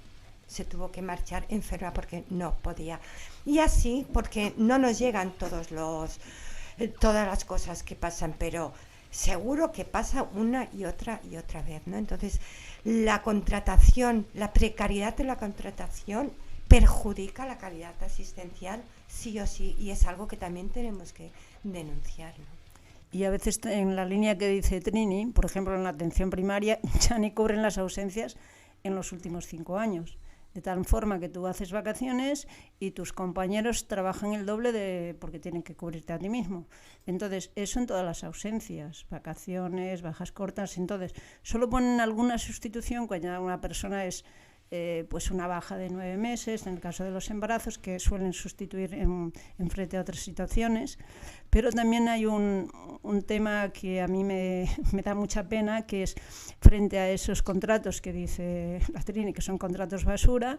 se tuvo que marchar enferma porque no podía. Y así, porque no nos llegan todas las cosas que pasan, pero seguro que pasa una y otra vez, ¿no? Entonces, la contratación, la precariedad de la contratación perjudica la calidad asistencial sí o sí, y es algo que también tenemos que denunciar, ¿no? Y a veces en la línea que dice Trini, por ejemplo en la atención primaria, ya ni cubren las ausencias en los últimos 5 años. De tal forma que tú haces vacaciones y tus compañeros trabajan el doble porque tienen que cubrirte a ti mismo. Entonces, eso en todas las ausencias, vacaciones, bajas cortas. Entonces, solo ponen alguna sustitución cuando una persona es pues una baja de 9 meses, en el caso de los embarazos, que suelen sustituir en frente a otras situaciones. Pero también hay un tema que a mí me da mucha pena, que es frente a esos contratos que dice la Trini, que son contratos basura,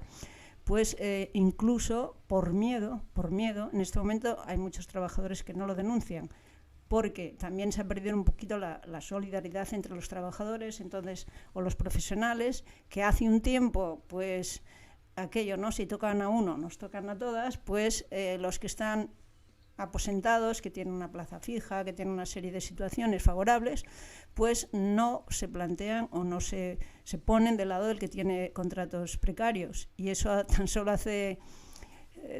pues incluso por miedo, en este momento hay muchos trabajadores que no lo denuncian, porque también se ha perdido un poquito la solidaridad entre los trabajadores, entonces, o los profesionales, que hace un tiempo, pues, aquello, ¿no? Si tocan a uno, nos tocan a todas, pues los que están aposentados, que tienen una plaza fija, que tienen una serie de situaciones favorables, pues no se plantean o no se ponen del lado del que tiene contratos precarios. Y eso tan solo hace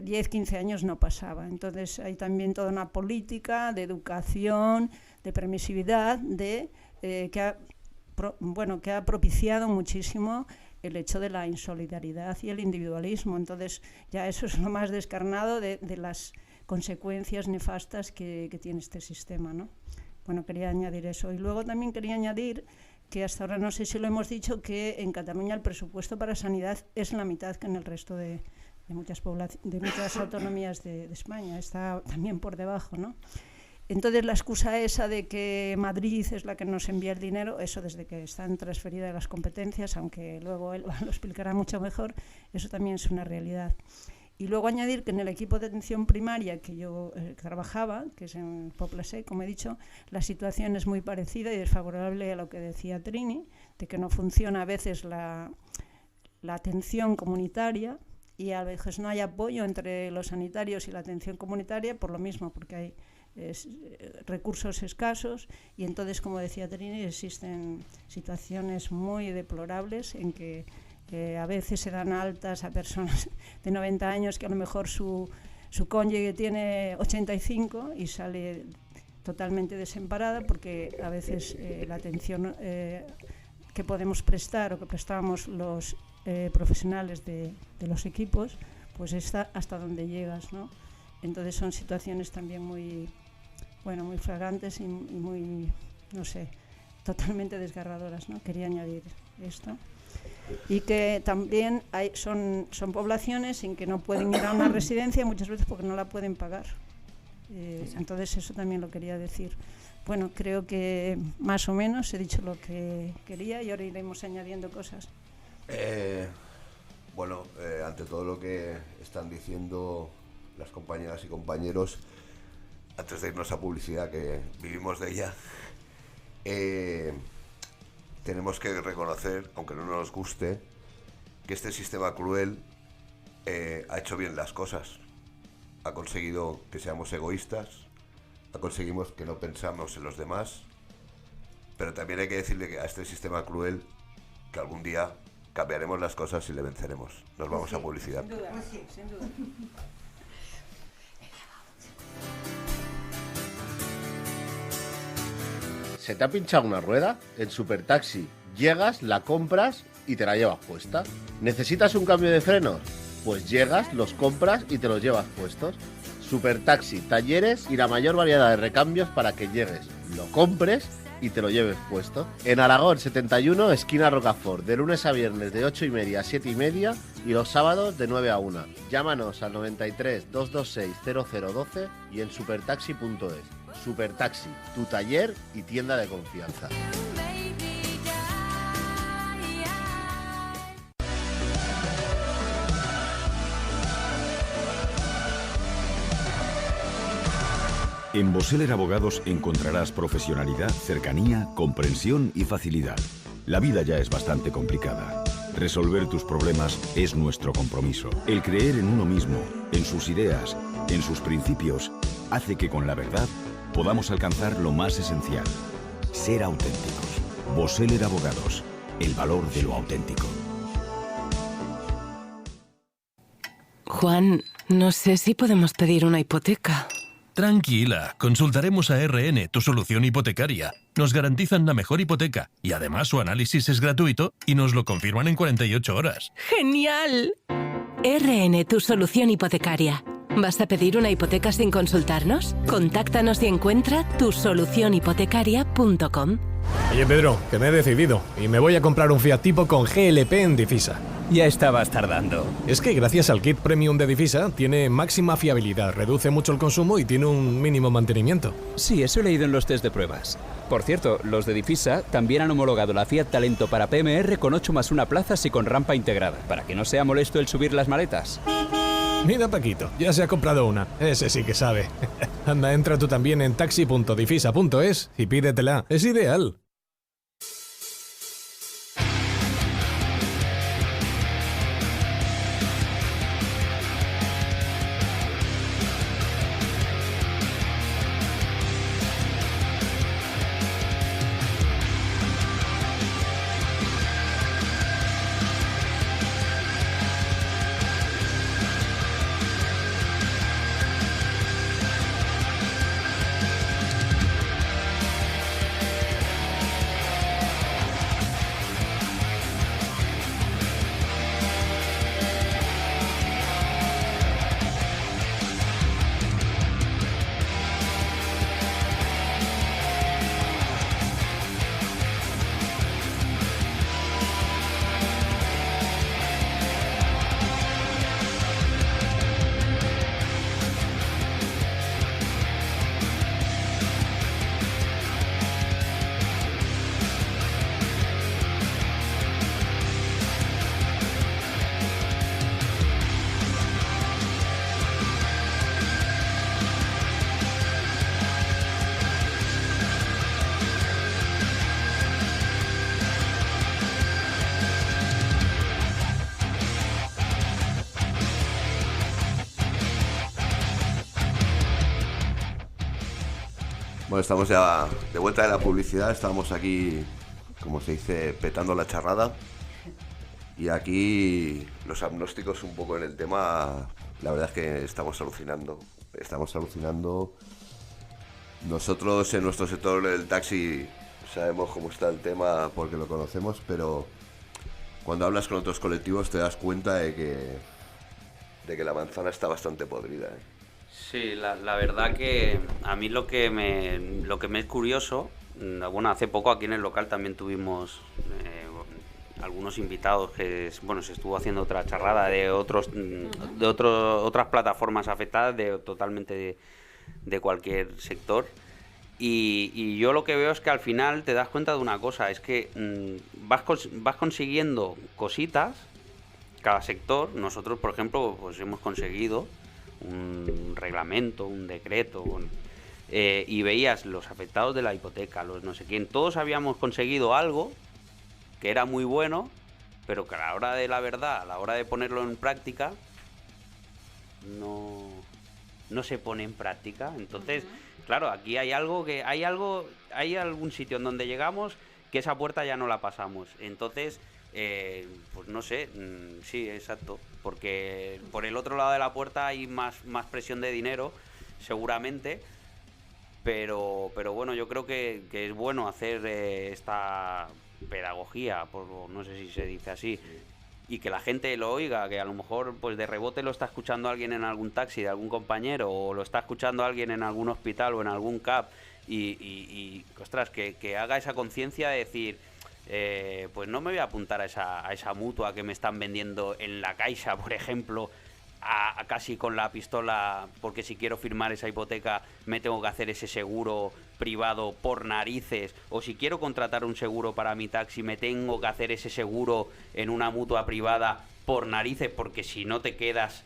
10, 15 años no pasaba. Entonces hay también toda una política de educación, de permisividad, que ha propiciado muchísimo el hecho de la insolidaridad y el individualismo. Entonces ya eso es lo más descarnado de las consecuencias nefastas que tiene este sistema, ¿no? Bueno, quería añadir eso. Y luego también quería añadir que hasta ahora no sé si lo hemos dicho, que en Cataluña el presupuesto para sanidad es la mitad que en el resto de muchas autonomías de España. Está también por debajo, ¿no? Entonces la excusa esa de que Madrid es la que nos envía el dinero, eso desde que están transferidas las competencias, aunque luego él lo explicará mucho mejor, eso también es una realidad. Y luego añadir que en el equipo de atención primaria que yo trabajaba, que es en Pobla-Sec, como he dicho, la situación es muy parecida y desfavorable a lo que decía Trini, de que no funciona a veces la atención comunitaria, y a veces no hay apoyo entre los sanitarios y la atención comunitaria por lo mismo, porque hay recursos escasos, y entonces, como decía Trini, existen situaciones muy deplorables en que a veces se dan altas a personas de 90 años que a lo mejor su cónyuge tiene 85 y sale totalmente desamparada, porque a veces la atención que podemos prestar o que prestábamos los profesionales de los equipos, pues está hasta donde llegas, ¿no? Entonces son situaciones también muy flagrantes y muy, no sé, totalmente desgarradoras, ¿no? Quería añadir esto. Y que también son poblaciones en que no pueden ir a una residencia muchas veces porque no la pueden pagar. Entonces eso también lo quería decir. Bueno, creo que más o menos he dicho lo que quería y ahora iremos añadiendo cosas. Ante todo lo que están diciendo las compañeras y compañeros, antes de irnos a publicidad, que vivimos de ella, tenemos que reconocer, aunque no nos guste, que este sistema cruel ha hecho bien las cosas. Ha conseguido que seamos egoístas, ha conseguido que no pensamos en los demás, pero también hay que decirle que a este sistema cruel, que algún día cambiaremos las cosas y le venceremos. Nos vamos a publicidad. Sin duda, sin duda. ¿Se te ha pinchado una rueda? En Supertaxi llegas, la compras y te la llevas puesta. ¿Necesitas un cambio de frenos? Pues llegas, los compras y te los llevas puestos. Supertaxi, talleres y la mayor variedad de recambios para que llegues, lo compres y te lo lleves puesto. En Aragón 71, esquina Rocafort, de lunes a viernes de 8:30 a 7:30 y los sábados de 9 a 1. Llámanos al 93 226 0012 y en supertaxi.es. Supertaxi, tu taller y tienda de confianza. En Boseler Abogados encontrarás profesionalidad, cercanía, comprensión y facilidad. La vida ya es bastante complicada. Resolver tus problemas es nuestro compromiso. El creer en uno mismo, en sus ideas, en sus principios, hace que con la verdad podamos alcanzar lo más esencial: ser auténticos. Boseler Abogados, el valor de lo auténtico. Juan, no sé si podemos pedir una hipoteca. Tranquila, consultaremos a RN, tu solución hipotecaria. Nos garantizan la mejor hipoteca y además su análisis es gratuito y nos lo confirman en 48 horas. ¡Genial! RN, tu solución hipotecaria. ¿Vas a pedir una hipoteca sin consultarnos? Contáctanos y encuentra tusolucionhipotecaria.com. Oye, Pedro, que me he decidido y me voy a comprar un Fiat Tipo con GLP en Difisa. Ya estabas tardando. Es que gracias al kit premium de Difisa tiene máxima fiabilidad, reduce mucho el consumo y tiene un mínimo mantenimiento. Sí, eso he leído en los test de pruebas. Por cierto, los de Difisa también han homologado la Fiat Talento para PMR con 8+1 plazas y con rampa integrada, para que no sea molesto el subir las maletas. Mira Paquito, ya se ha comprado una. Ese sí que sabe. Anda, entra tú también en taxi.difisa.es y pídetela. Es ideal. Bueno, estamos ya de vuelta de la publicidad, estamos aquí, como se dice, petando la charrada. Y aquí los agnósticos un poco en el tema, la verdad es que estamos alucinando. Nosotros en nuestro sector del taxi sabemos cómo está el tema porque lo conocemos, pero cuando hablas con otros colectivos te das cuenta de que la manzana está bastante podrida, ¿eh? Sí, la verdad que a mí lo que me es curioso, bueno, hace poco aquí en el local también tuvimos algunos invitados que, bueno, se estuvo haciendo otra charrada de otras plataformas afectadas totalmente de cualquier sector. Y yo lo que veo es que al final te das cuenta de una cosa, es que vas consiguiendo cositas, cada sector. Nosotros, por ejemplo, pues hemos conseguido un reglamento, un decreto, y veías los afectados de la hipoteca, los no sé quién, todos habíamos conseguido algo que era muy bueno, pero que a la hora de la verdad, a la hora de ponerlo en práctica, no se pone en práctica. Entonces, claro, aquí hay algún sitio en donde llegamos que esa puerta ya no la pasamos. Entonces, pues no sé, sí, exacto, porque por el otro lado de la puerta hay más presión de dinero, seguramente, pero bueno, yo creo que es bueno hacer esta pedagogía, no sé si se dice así, y que la gente lo oiga, que a lo mejor pues de rebote lo está escuchando alguien en algún taxi de algún compañero, o lo está escuchando alguien en algún hospital o en algún CAP, y ostras, que haga esa conciencia de decir, pues no me voy a apuntar a esa mutua que me están vendiendo en la Caixa, por ejemplo, a casi con la pistola, porque si quiero firmar esa hipoteca me tengo que hacer ese seguro privado por narices, o si quiero contratar un seguro para mi taxi me tengo que hacer ese seguro en una mutua privada por narices, porque si no te quedas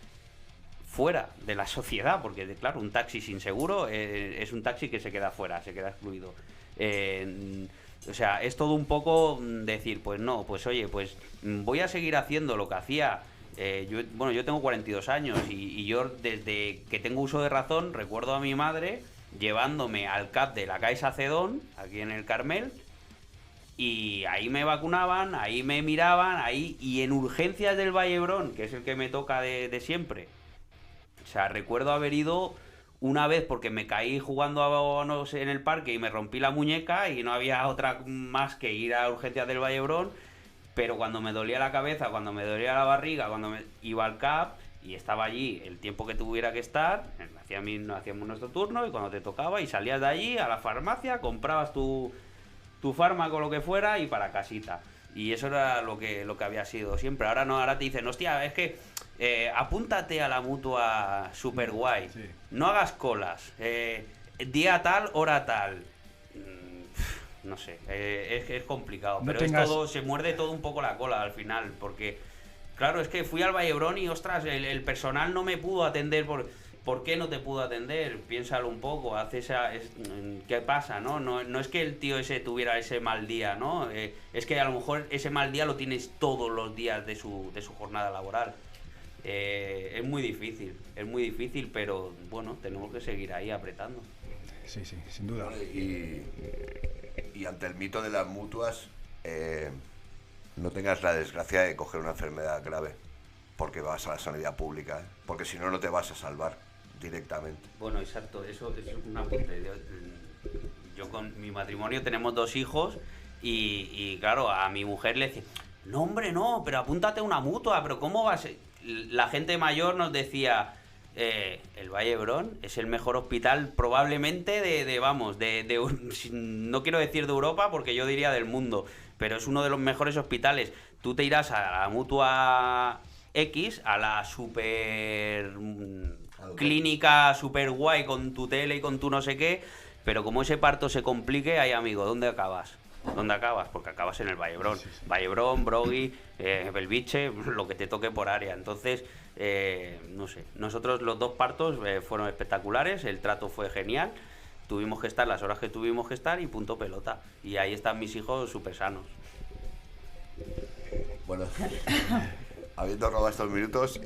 fuera de la sociedad, porque claro, un taxi sin seguro es un taxi que se queda fuera, se queda excluido. O sea, es todo un poco decir, pues no, pues oye, pues voy a seguir haciendo lo que hacía. Yo tengo 42 años y yo desde que tengo uso de razón recuerdo a mi madre llevándome al CAP de la Caixa Cedón, aquí en el Carmel, y ahí me vacunaban, ahí me miraban, y en urgencias del Vallebrón, que es el que me toca de siempre. O sea, recuerdo haber ido una vez porque me caí jugando en el parque y me rompí la muñeca y no había otra más que ir a urgencias del Vallebrón. Pero cuando me dolía la cabeza, cuando me dolía la barriga, cuando me iba al CAP y estaba allí el tiempo que tuviera que estar, hacíamos nuestro turno, y cuando te tocaba y salías de allí a la farmacia, comprabas tu fármaco, lo que fuera, y para casita. Y eso era lo que había sido siempre. Ahora no, ahora te dicen, hostia, es que apúntate a la mutua super guay, sí. No hagas colas, día tal, hora tal. No sé, es complicado, pero se muerde todo un poco la cola al final, porque Claro, es que fui al Vallebrón y, ostras, el personal no me pudo atender. ¿Por qué no te pudo atender? Piénsalo un poco, ¿qué pasa? No es que el tío ese tuviera ese mal día, ¿no? Es que a lo mejor ese mal día lo tienes todos los días de su jornada laboral. Es muy difícil, pero bueno, tenemos que seguir ahí apretando. Sí, sin duda. Y ante el mito de las mutuas, no tengas la desgracia de coger una enfermedad grave porque vas a la sanidad pública, porque si no, no te vas a salvar directamente. Bueno, exacto, eso es un apunte. Yo con mi matrimonio tenemos 2 hijos y claro, a mi mujer le decía, no hombre, no, pero apúntate a una mutua, pero ¿cómo vas? La gente mayor nos decía, el Vallebrón es el mejor hospital probablemente no quiero decir de Europa porque yo diría del mundo, pero es uno de los mejores hospitales. Tú te irás a la mutua X, a la super clínica super guay con tu tele y con tu no sé qué, pero como ese parto se complique, ay amigo, ¿dónde acabas? Porque acabas en el Vallebrón. Sí. Vallebrón, Brogui, Belviche, lo que te toque por área. Entonces, no sé, nosotros los 2 partos fueron espectaculares, el trato fue genial, tuvimos que estar las horas que tuvimos que estar y punto pelota. Y ahí están mis hijos súper sanos. Bueno, habiendo robado estos minutos,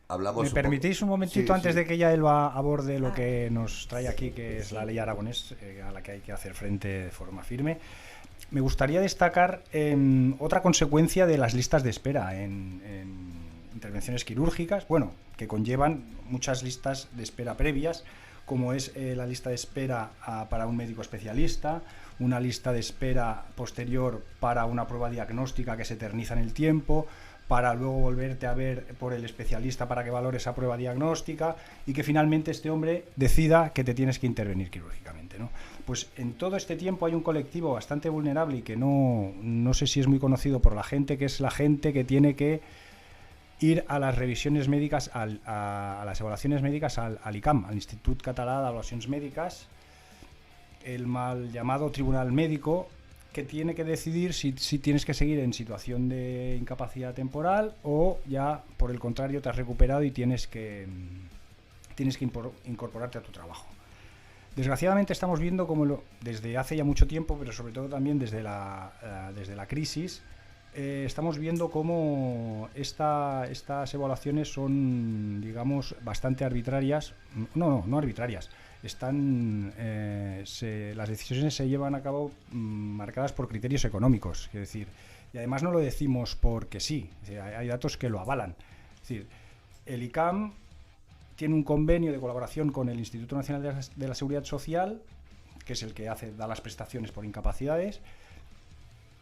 hablamos. ¿Me permitís un momentito antes de que ya Elba aborde lo que nos trae aquí, que es la ley aragonés, a la que hay que hacer frente de forma firme? Me gustaría destacar otra consecuencia de las listas de espera en intervenciones quirúrgicas, bueno, que conllevan muchas listas de espera previas, como es la lista de espera para un médico especialista, una lista de espera posterior para una prueba diagnóstica que se eterniza en el tiempo, para luego volverte a ver por el especialista para que valore esa prueba diagnóstica y que finalmente este hombre decida que te tienes que intervenir quirúrgicamente, ¿no? Pues en todo este tiempo hay un colectivo bastante vulnerable y que no sé si es muy conocido por la gente, que es la gente que tiene que ir a las revisiones médicas, a las evaluaciones médicas al ICAM, al Institut Català d'Avaluacions Mèdiques, el mal llamado Tribunal Médico, que tiene que decidir si tienes que seguir en situación de incapacidad temporal o ya, por el contrario, te has recuperado y tienes que incorporarte a tu trabajo. Desgraciadamente estamos viendo como desde hace ya mucho tiempo, pero sobre todo también desde la crisis, estamos viendo cómo estas evaluaciones son, digamos, bastante arbitrarias. No arbitrarias. Las decisiones se llevan a cabo marcadas por criterios económicos, es decir, y además no lo decimos porque sí, hay datos que lo avalan. Es decir, el ICAM tiene un convenio de colaboración con el Instituto Nacional de la Seguridad Social, que es el que da las prestaciones por incapacidades,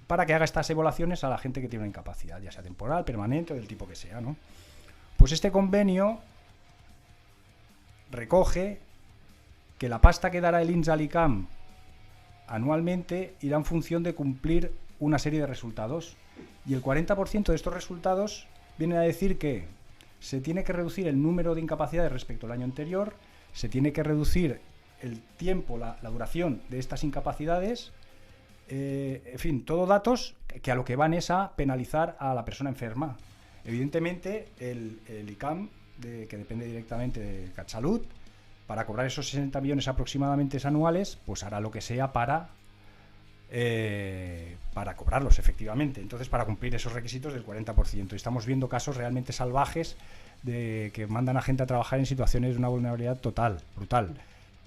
para que haga estas evaluaciones a la gente que tiene una incapacidad, ya sea temporal, permanente o del tipo que sea, ¿no? Pues este convenio recoge que la pasta que dará el INS al ICAM anualmente irá en función de cumplir una serie de resultados. Y el 40% de estos resultados viene a decir que se tiene que reducir el número de incapacidades respecto al año anterior, se tiene que reducir el tiempo, la duración de estas incapacidades, en fin, todo datos que a lo que van es a penalizar a la persona enferma. Evidentemente, el ICAM, que depende directamente de CatSalut, para cobrar esos 60 millones aproximadamente anuales, pues hará lo que sea para cobrarlos efectivamente. Entonces, para cumplir esos requisitos del 40%. Y estamos viendo casos realmente salvajes de que mandan a gente a trabajar en situaciones de una vulnerabilidad total, brutal,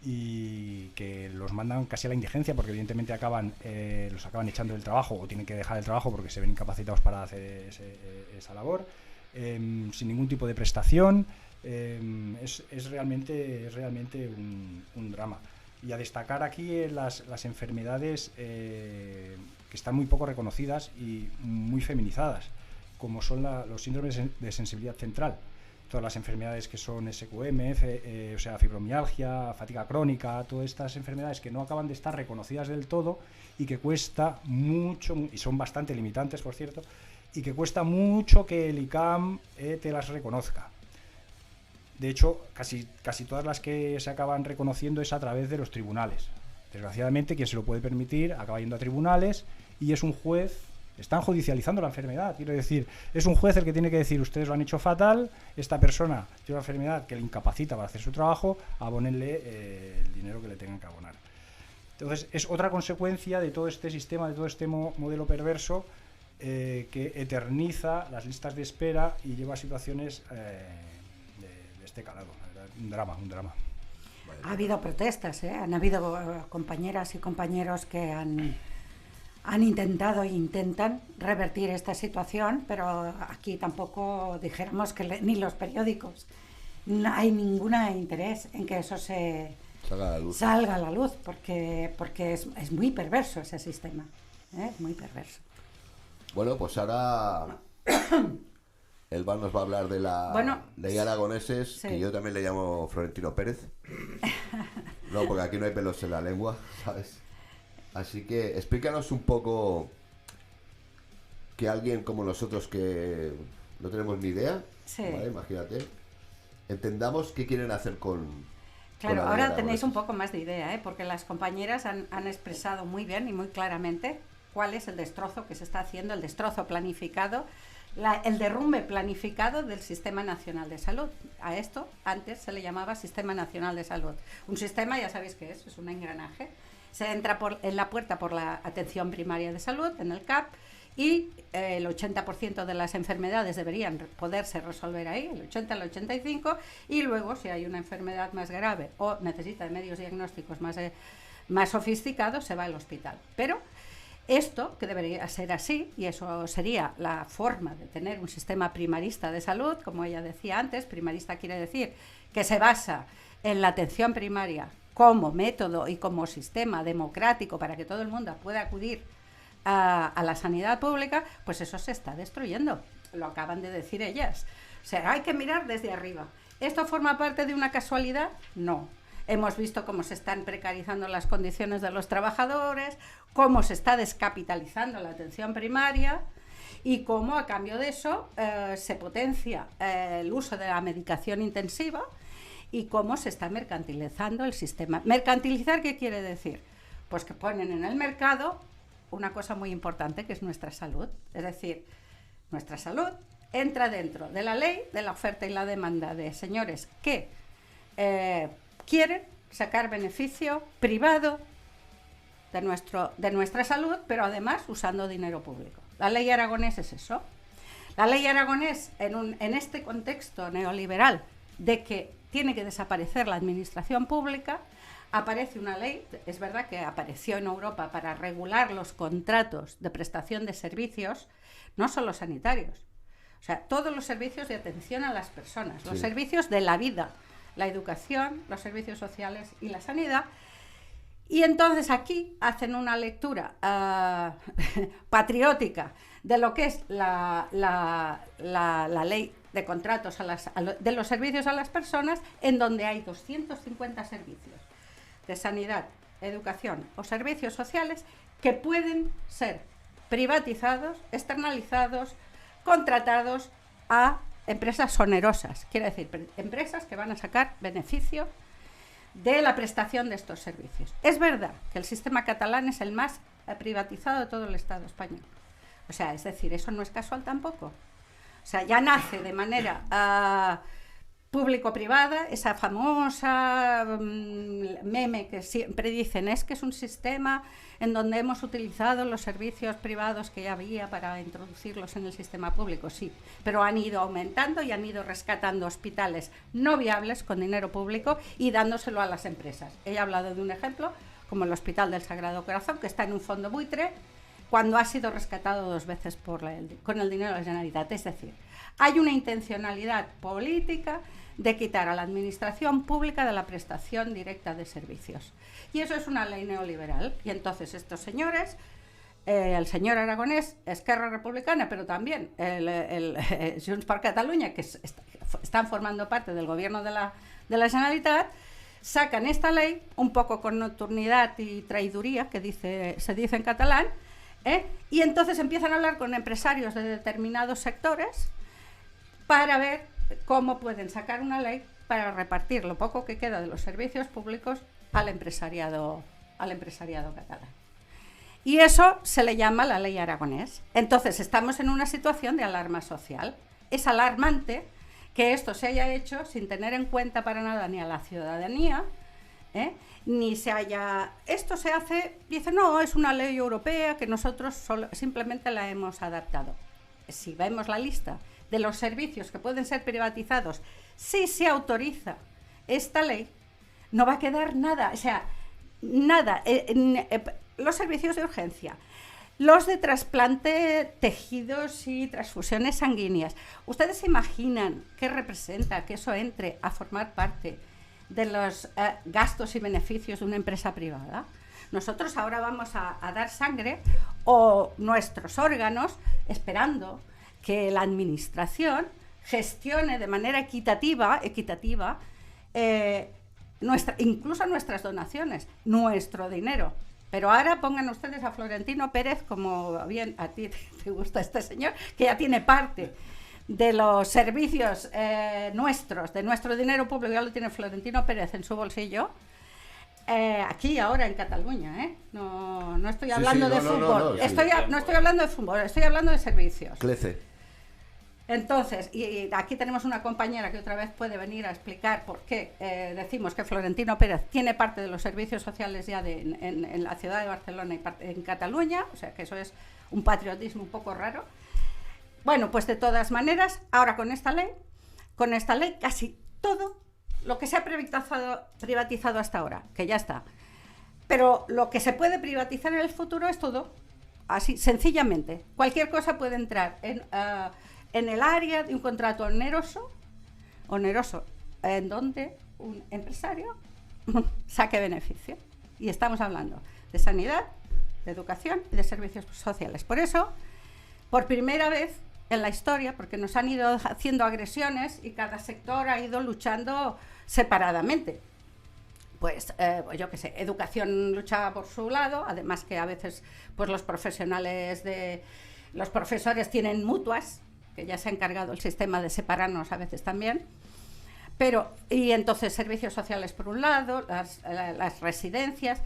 y que los mandan casi a la indigencia porque evidentemente los acaban echando del trabajo o tienen que dejar el trabajo porque se ven incapacitados para hacer esa labor, sin ningún tipo de prestación. Es realmente un drama. Y a destacar aquí las enfermedades que están muy poco reconocidas y muy feminizadas, como son los síndromes de sensibilidad central, todas las enfermedades que son SQM, o sea, fibromialgia, fatiga crónica, todas estas enfermedades que no acaban de estar reconocidas del todo y que cuesta mucho, y son bastante limitantes, por cierto, y que cuesta mucho que el ICAM te las reconozca. De hecho, casi todas las que se acaban reconociendo es a través de los tribunales. Desgraciadamente, quien se lo puede permitir acaba yendo a tribunales y es un juez Están judicializando la enfermedad. Quiero decir, es un juez el que tiene que decir, ustedes lo han hecho fatal, esta persona tiene una enfermedad que le incapacita para hacer su trabajo, abónenle el dinero que le tengan que abonar. Entonces, es otra consecuencia de todo este sistema, de todo este modelo perverso que eterniza las listas de espera y lleva a situaciones de este calado. Un drama. Ha habido protestas, han habido compañeras y compañeros que han intentado e intentan revertir esta situación, pero aquí tampoco dijéramos que ni los periódicos, no hay ningún interés en que eso salga a la luz, porque es muy perverso ese sistema, muy perverso. Bueno, pues ahora Elba nos va a hablar de la ley aragoneses, sí. Que yo también le llamo Florentino Pérez. No, porque aquí no hay pelos en la lengua, ¿sabes? Así que explícanos un poco, que alguien como nosotros que no tenemos ni idea, sí. ¿Vale? Imagínate, entendamos qué quieren hacer con... Claro, ahora tenéis un poco más de idea, porque las compañeras han expresado muy bien y muy claramente cuál es el destrozo que se está haciendo, el destrozo planificado, el derrumbe planificado del Sistema Nacional de Salud. A esto antes se le llamaba Sistema Nacional de Salud. Un sistema, ya sabéis qué es un engranaje. Se entra en la puerta por la atención primaria de salud, en el CAP, y el 80% de las enfermedades deberían poderse resolver ahí, el 80 al 85%, y luego si hay una enfermedad más grave o necesita de medios diagnósticos más sofisticados, se va al hospital. Pero esto, que debería ser así, y eso sería la forma de tener un sistema primarista de salud, como ella decía antes, primarista quiere decir que se basa en la atención primaria como método y como sistema democrático para que todo el mundo pueda acudir a la sanidad pública, pues eso se está destruyendo. Lo acaban de decir ellas. O sea, hay que mirar desde arriba. ¿Esto forma parte de una casualidad? No. Hemos visto cómo se están precarizando las condiciones de los trabajadores, cómo se está descapitalizando la atención primaria y cómo a cambio de eso se potencia el uso de la medicación intensiva y cómo se está mercantilizando el sistema. ¿Mercantilizar qué quiere decir? Pues que ponen en el mercado una cosa muy importante, que es nuestra salud. Es decir, nuestra salud entra dentro de la ley de la oferta y la demanda de señores que quieren sacar beneficio privado de nuestra salud, pero además usando dinero público. La ley aragonés es eso. La ley aragonés, en este contexto neoliberal de que tiene que desaparecer la administración pública, aparece una ley, es verdad que apareció en Europa para regular los contratos de prestación de servicios, no solo sanitarios, o sea, todos los servicios de atención a las personas, los servicios de la vida, la educación, los servicios sociales y la sanidad. Y entonces aquí hacen una lectura patriótica de lo que es la ley de contratos de los servicios a las personas, en donde hay 250 servicios de sanidad, educación o servicios sociales que pueden ser privatizados, externalizados, contratados a empresas onerosas, quiere decir, empresas que van a sacar beneficio de la prestación de estos servicios. Es verdad que el sistema catalán es el más privatizado de todo el Estado español. O sea, es decir, eso no es casual tampoco. O sea, ya nace de manera público-privada, esa famosa meme que siempre dicen, es que es un sistema en donde hemos utilizado los servicios privados que ya había para introducirlos en el sistema público, sí, pero han ido aumentando y han ido rescatando hospitales no viables con dinero público y dándoselo a las empresas. He hablado de un ejemplo, como el Hospital del Sagrado Corazón, que está en un fondo buitre, cuando ha sido rescatado 2 veces con el dinero de la Generalitat. Es decir, hay una intencionalidad política de quitar a la administración pública de la prestación directa de servicios. Y eso es una ley neoliberal. Y entonces estos señores, el señor Aragonés, Esquerra Republicana, pero también el Junts per Catalunya, que están formando parte del gobierno de la Generalitat, sacan esta ley un poco con nocturnidad y traiduría, que se dice en catalán, y entonces empiezan a hablar con empresarios de determinados sectores para ver cómo pueden sacar una ley para repartir lo poco que queda de los servicios públicos al empresariado catalán. Y eso se le llama la ley Aragonés. Entonces estamos en una situación de alarma social. Es alarmante que esto se haya hecho sin tener en cuenta para nada ni a la ciudadanía, ni se haya... Esto se hace, dice, no, es una ley europea que nosotros simplemente la hemos adaptado. Si vemos la lista de los servicios que pueden ser privatizados, si se autoriza esta ley, no va a quedar nada, o sea, nada. Los servicios de urgencia, los de trasplante, tejidos y transfusiones sanguíneas. ¿Ustedes se imaginan qué representa que eso entre a formar parte de los gastos y beneficios de una empresa privada? Nosotros ahora vamos a dar sangre o nuestros órganos esperando que la administración gestione de manera equitativa incluso nuestras donaciones, nuestro dinero. Pero ahora pongan ustedes a Florentino Pérez, como bien a ti te gusta este señor, que ya tiene parte de los servicios nuestros, de nuestro dinero público, ya lo tiene Florentino Pérez en su bolsillo, aquí ahora en Cataluña, no estoy hablando de fútbol, no estoy hablando de fútbol, estoy hablando de servicios. Clece. Entonces, y aquí tenemos una compañera que otra vez puede venir a explicar por qué decimos que Florentino Pérez tiene parte de los servicios sociales ya en la ciudad de Barcelona y en Cataluña, o sea que eso es un patriotismo un poco raro. Bueno, pues de todas maneras, ahora con esta ley casi todo lo que se ha privatizado hasta ahora, que ya está, pero lo que se puede privatizar en el futuro es todo, así, sencillamente. Cualquier cosa puede entrar en el área de un contrato oneroso, en donde un empresario saque beneficio. Y estamos hablando de sanidad, de educación y de servicios sociales. Por eso, por primera vez en la historia, porque nos han ido haciendo agresiones y cada sector ha ido luchando separadamente. Pues yo qué sé, educación luchaba por su lado, además que a veces pues los profesores tienen mutuas, que ya se ha encargado el sistema de separarnos a veces también, y entonces servicios sociales por un lado, las residencias,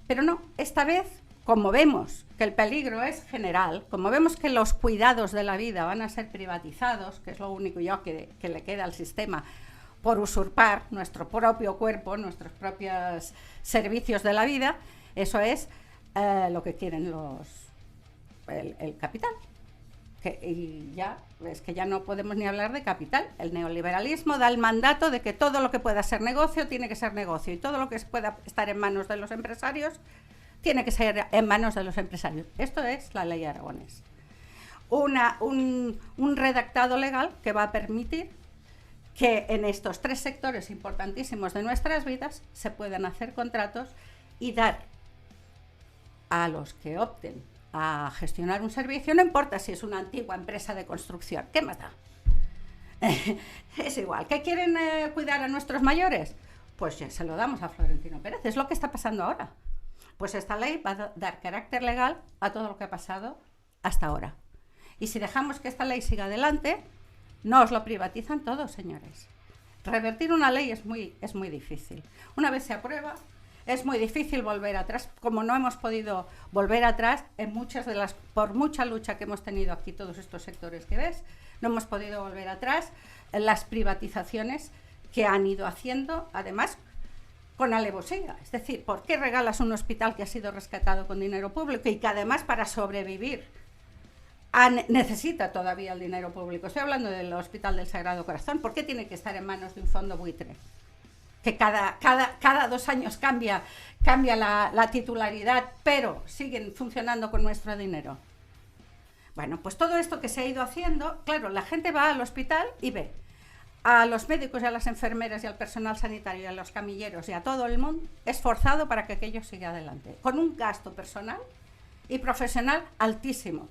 pero no, esta vez, como vemos que el peligro es general, como vemos que los cuidados de la vida van a ser privatizados, que es lo único que le queda al sistema por usurpar nuestro propio cuerpo, nuestros propios servicios de la vida, eso es lo que quieren el capital. Y ya, es que ya no podemos ni hablar de capital. El neoliberalismo da el mandato de que todo lo que pueda ser negocio tiene que ser negocio y todo lo que pueda estar en manos de los empresarios tiene que ser en manos de los empresarios. Esto es la ley Aragonés. Un redactado legal que va a permitir que en estos 3 sectores importantísimos de nuestras vidas se puedan hacer contratos y dar a los que opten a gestionar un servicio, no importa si es una antigua empresa de construcción, ¿qué más da? Es igual, ¿que quieren cuidar a nuestros mayores? Pues ya se lo damos a Florentino Pérez, es lo que está pasando ahora. Pues esta ley va a dar carácter legal a todo lo que ha pasado hasta ahora. Y si dejamos que esta ley siga adelante, no os lo privatizan todo, señores. Revertir una ley es muy difícil. Una vez se aprueba, es muy difícil volver atrás, como no hemos podido volver atrás por mucha lucha que hemos tenido aquí todos estos sectores que ves, no hemos podido volver atrás en las privatizaciones que han ido haciendo, además con alevosía. Es decir, ¿por qué regalas un hospital que ha sido rescatado con dinero público y que además para sobrevivir necesita todavía el dinero público? Estoy hablando del Hospital del Sagrado Corazón. ¿Por qué tiene que estar en manos de un fondo buitre? Que cada 2 años cambia la titularidad, pero siguen funcionando con nuestro dinero. Bueno, pues todo esto que se ha ido haciendo, claro, la gente va al hospital y ve a los médicos y a las enfermeras y al personal sanitario y a los camilleros y a todo el mundo esforzado para que aquello siga adelante, con un gasto personal y profesional altísimo.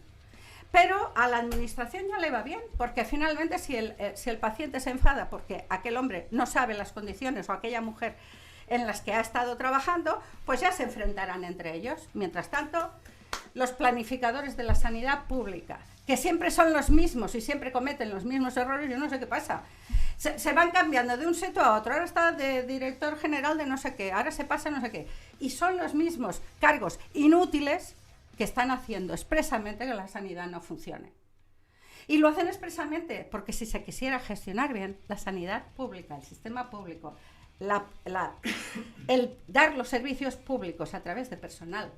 Pero a la administración ya le va bien, porque finalmente si el paciente se enfada porque aquel hombre no sabe las condiciones o aquella mujer en las que ha estado trabajando, pues ya se enfrentarán entre ellos. Mientras tanto, los planificadores de la sanidad pública, que siempre son los mismos y siempre cometen los mismos errores, yo no sé qué pasa, se van cambiando de un sitio a otro. Ahora está de director general de no sé qué, ahora se pasa no sé qué, y son los mismos cargos inútiles que están haciendo expresamente que la sanidad no funcione. Y lo hacen expresamente porque si se quisiera gestionar bien la sanidad pública, el sistema público, el dar los servicios públicos a través de personal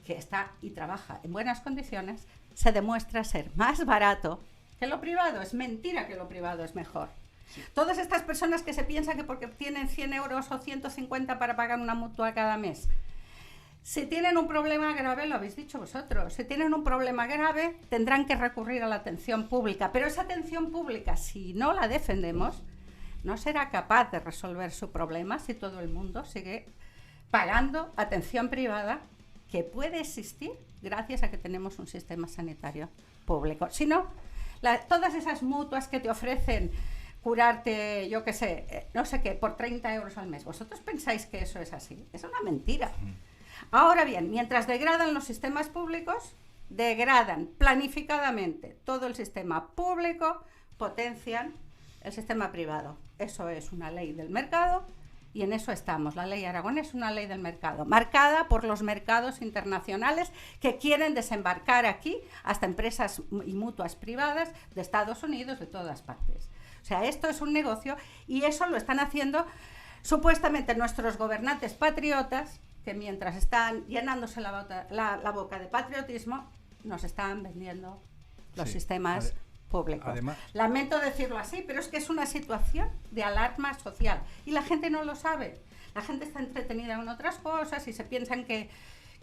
que está y trabaja en buenas condiciones, se demuestra ser más barato que lo privado. Es mentira que lo privado es mejor. Sí. Todas estas personas que se piensan que porque tienen 100 euros o 150 para pagar una mutua cada mes, si tienen un problema grave, lo habéis dicho vosotros, si tienen un problema grave tendrán que recurrir a la atención pública, pero esa atención pública, si no la defendemos, no será capaz de resolver su problema si todo el mundo sigue pagando atención privada que puede existir gracias a que tenemos un sistema sanitario público. Si no, todas esas mutuas que te ofrecen curarte, yo qué sé, no sé qué, por 30 euros al mes, ¿vosotros pensáis que eso es así? Es una mentira. Ahora bien, mientras degradan los sistemas públicos, degradan planificadamente todo el sistema público, potencian el sistema privado. Eso es una ley del mercado. Y en eso estamos. La ley Aragón es una ley del mercado, marcada por los mercados internacionales que quieren desembarcar aquí hasta empresas y mutuas privadas de Estados Unidos, de todas partes. O sea, esto es un negocio y eso lo están haciendo supuestamente nuestros gobernantes patriotas, que mientras están llenándose la boca de patriotismo, nos están vendiendo los sistemas público. Además, lamento decirlo así, pero es que es una situación de alarma social y la gente no lo sabe. La gente está entretenida en otras cosas y se piensan que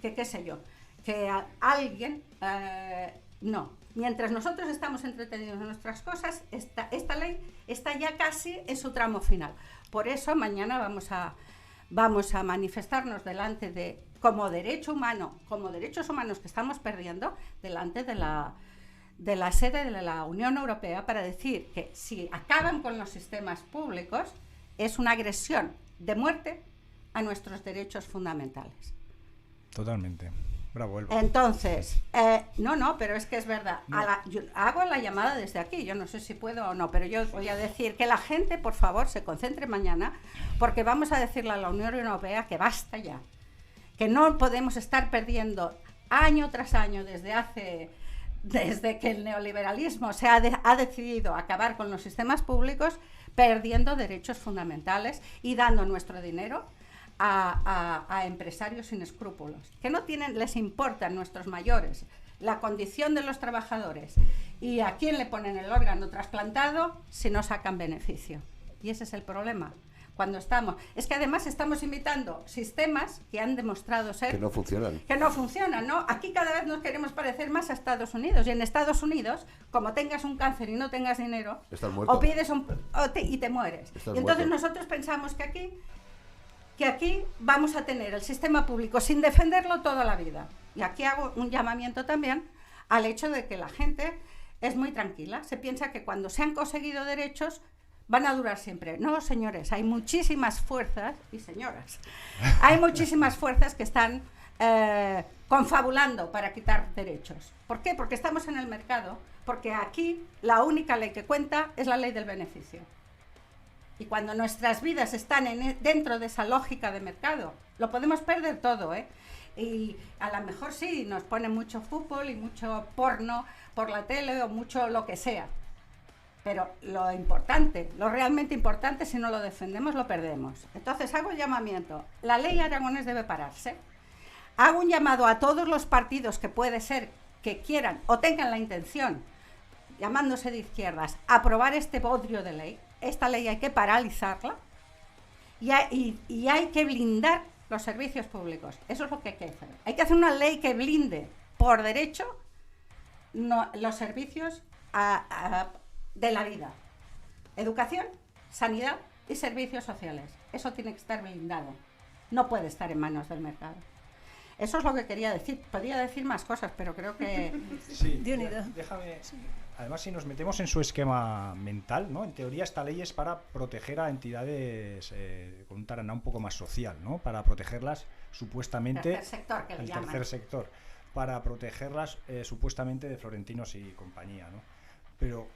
qué sé yo, que alguien no. Mientras nosotros estamos entretenidos en nuestras cosas, esta ley está ya casi en su tramo final. Por eso mañana vamos a manifestarnos delante de, como derecho humano, como derechos humanos que estamos perdiendo, delante de la sede de la Unión Europea para decir que si acaban con los sistemas públicos es una agresión de muerte a nuestros derechos fundamentales. Totalmente. Bravo, Elba. Entonces, no, pero es que es verdad. No. Yo hago la llamada desde aquí, yo no sé si puedo o no, pero yo voy a decir que la gente, por favor, se concentre mañana, porque vamos a decirle a la Unión Europea que basta ya, que no podemos estar perdiendo año tras año desde que el neoliberalismo ha decidido acabar con los sistemas públicos, perdiendo derechos fundamentales y dando nuestro dinero a empresarios sin escrúpulos, que no les importan nuestros mayores, la condición de los trabajadores y a quién le ponen el órgano trasplantado si no sacan beneficio. Y ese es el problema. Es que además estamos imitando sistemas que han demostrado ser... Que no funcionan. Que no funcionan, ¿no? Aquí cada vez nos queremos parecer más a Estados Unidos. Y en Estados Unidos, como tengas un cáncer y no tengas dinero, o pides y te mueres. Y entonces nosotros pensamos que aquí vamos a tener el sistema público sin defenderlo toda la vida. Y aquí hago un llamamiento también al hecho de que la gente es muy tranquila. Se piensa que cuando se han conseguido derechos van a durar siempre. No, señores, hay muchísimas fuerzas, y señoras, hay muchísimas fuerzas que están confabulando para quitar derechos. ¿Por qué? Porque estamos en el mercado, porque aquí la única ley que cuenta es la ley del beneficio. Y cuando nuestras vidas están dentro de esa lógica de mercado, lo podemos perder todo, ¿eh? Y a lo mejor sí, nos ponen mucho fútbol y mucho porno por la tele o mucho lo que sea. Pero lo importante, lo realmente importante, si no lo defendemos, lo perdemos. Entonces hago un llamamiento. La ley Aragonés debe pararse. Hago un llamado a todos los partidos que puede ser que quieran o tengan la intención, llamándose de izquierdas, aprobar este bodrio de ley. Esta ley hay que paralizarla y hay que blindar los servicios públicos. Eso es lo que hay que hacer. Hay que hacer una ley que blinde por derecho los servicios de la vida. Educación, sanidad y servicios sociales. Eso tiene que estar blindado. No puede estar en manos del mercado. Eso es lo que quería decir. Podría decir más cosas, pero creo que... Sí, déjame... Sí. Además, si nos metemos en su esquema mental, ¿no? En teoría esta ley es para proteger a entidades con un taraná un poco más social, ¿no? Para protegerlas supuestamente... Tercer sector, que le llaman. Tercer sector. Para protegerlas supuestamente de Florentinos y compañía, ¿no? Pero...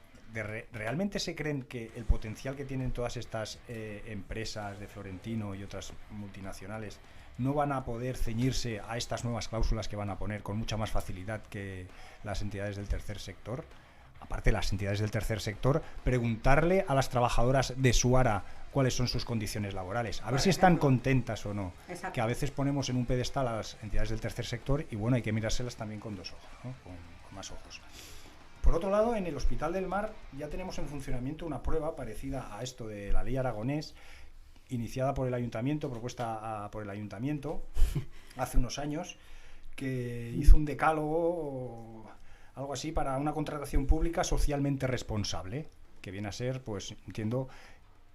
¿realmente se creen que el potencial que tienen todas estas empresas de Florentino y otras multinacionales no van a poder ceñirse a estas nuevas cláusulas que van a poner con mucha más facilidad que las entidades del tercer sector. Aparte, las entidades del tercer sector, preguntarle a las trabajadoras de Suara cuáles son sus condiciones laborales, a ver si están contentas o no. Exacto. Que a veces ponemos en un pedestal a las entidades del tercer sector y bueno, hay que mirárselas también con dos ojos, ¿no? con más ojos. Por otro lado, en el Hospital del Mar ya tenemos en funcionamiento una prueba parecida a esto de la ley Aragonés, iniciada por el Ayuntamiento, propuesta por el Ayuntamiento hace unos años, que hizo un decálogo, algo así, para una contratación pública socialmente responsable, que viene a ser, pues entiendo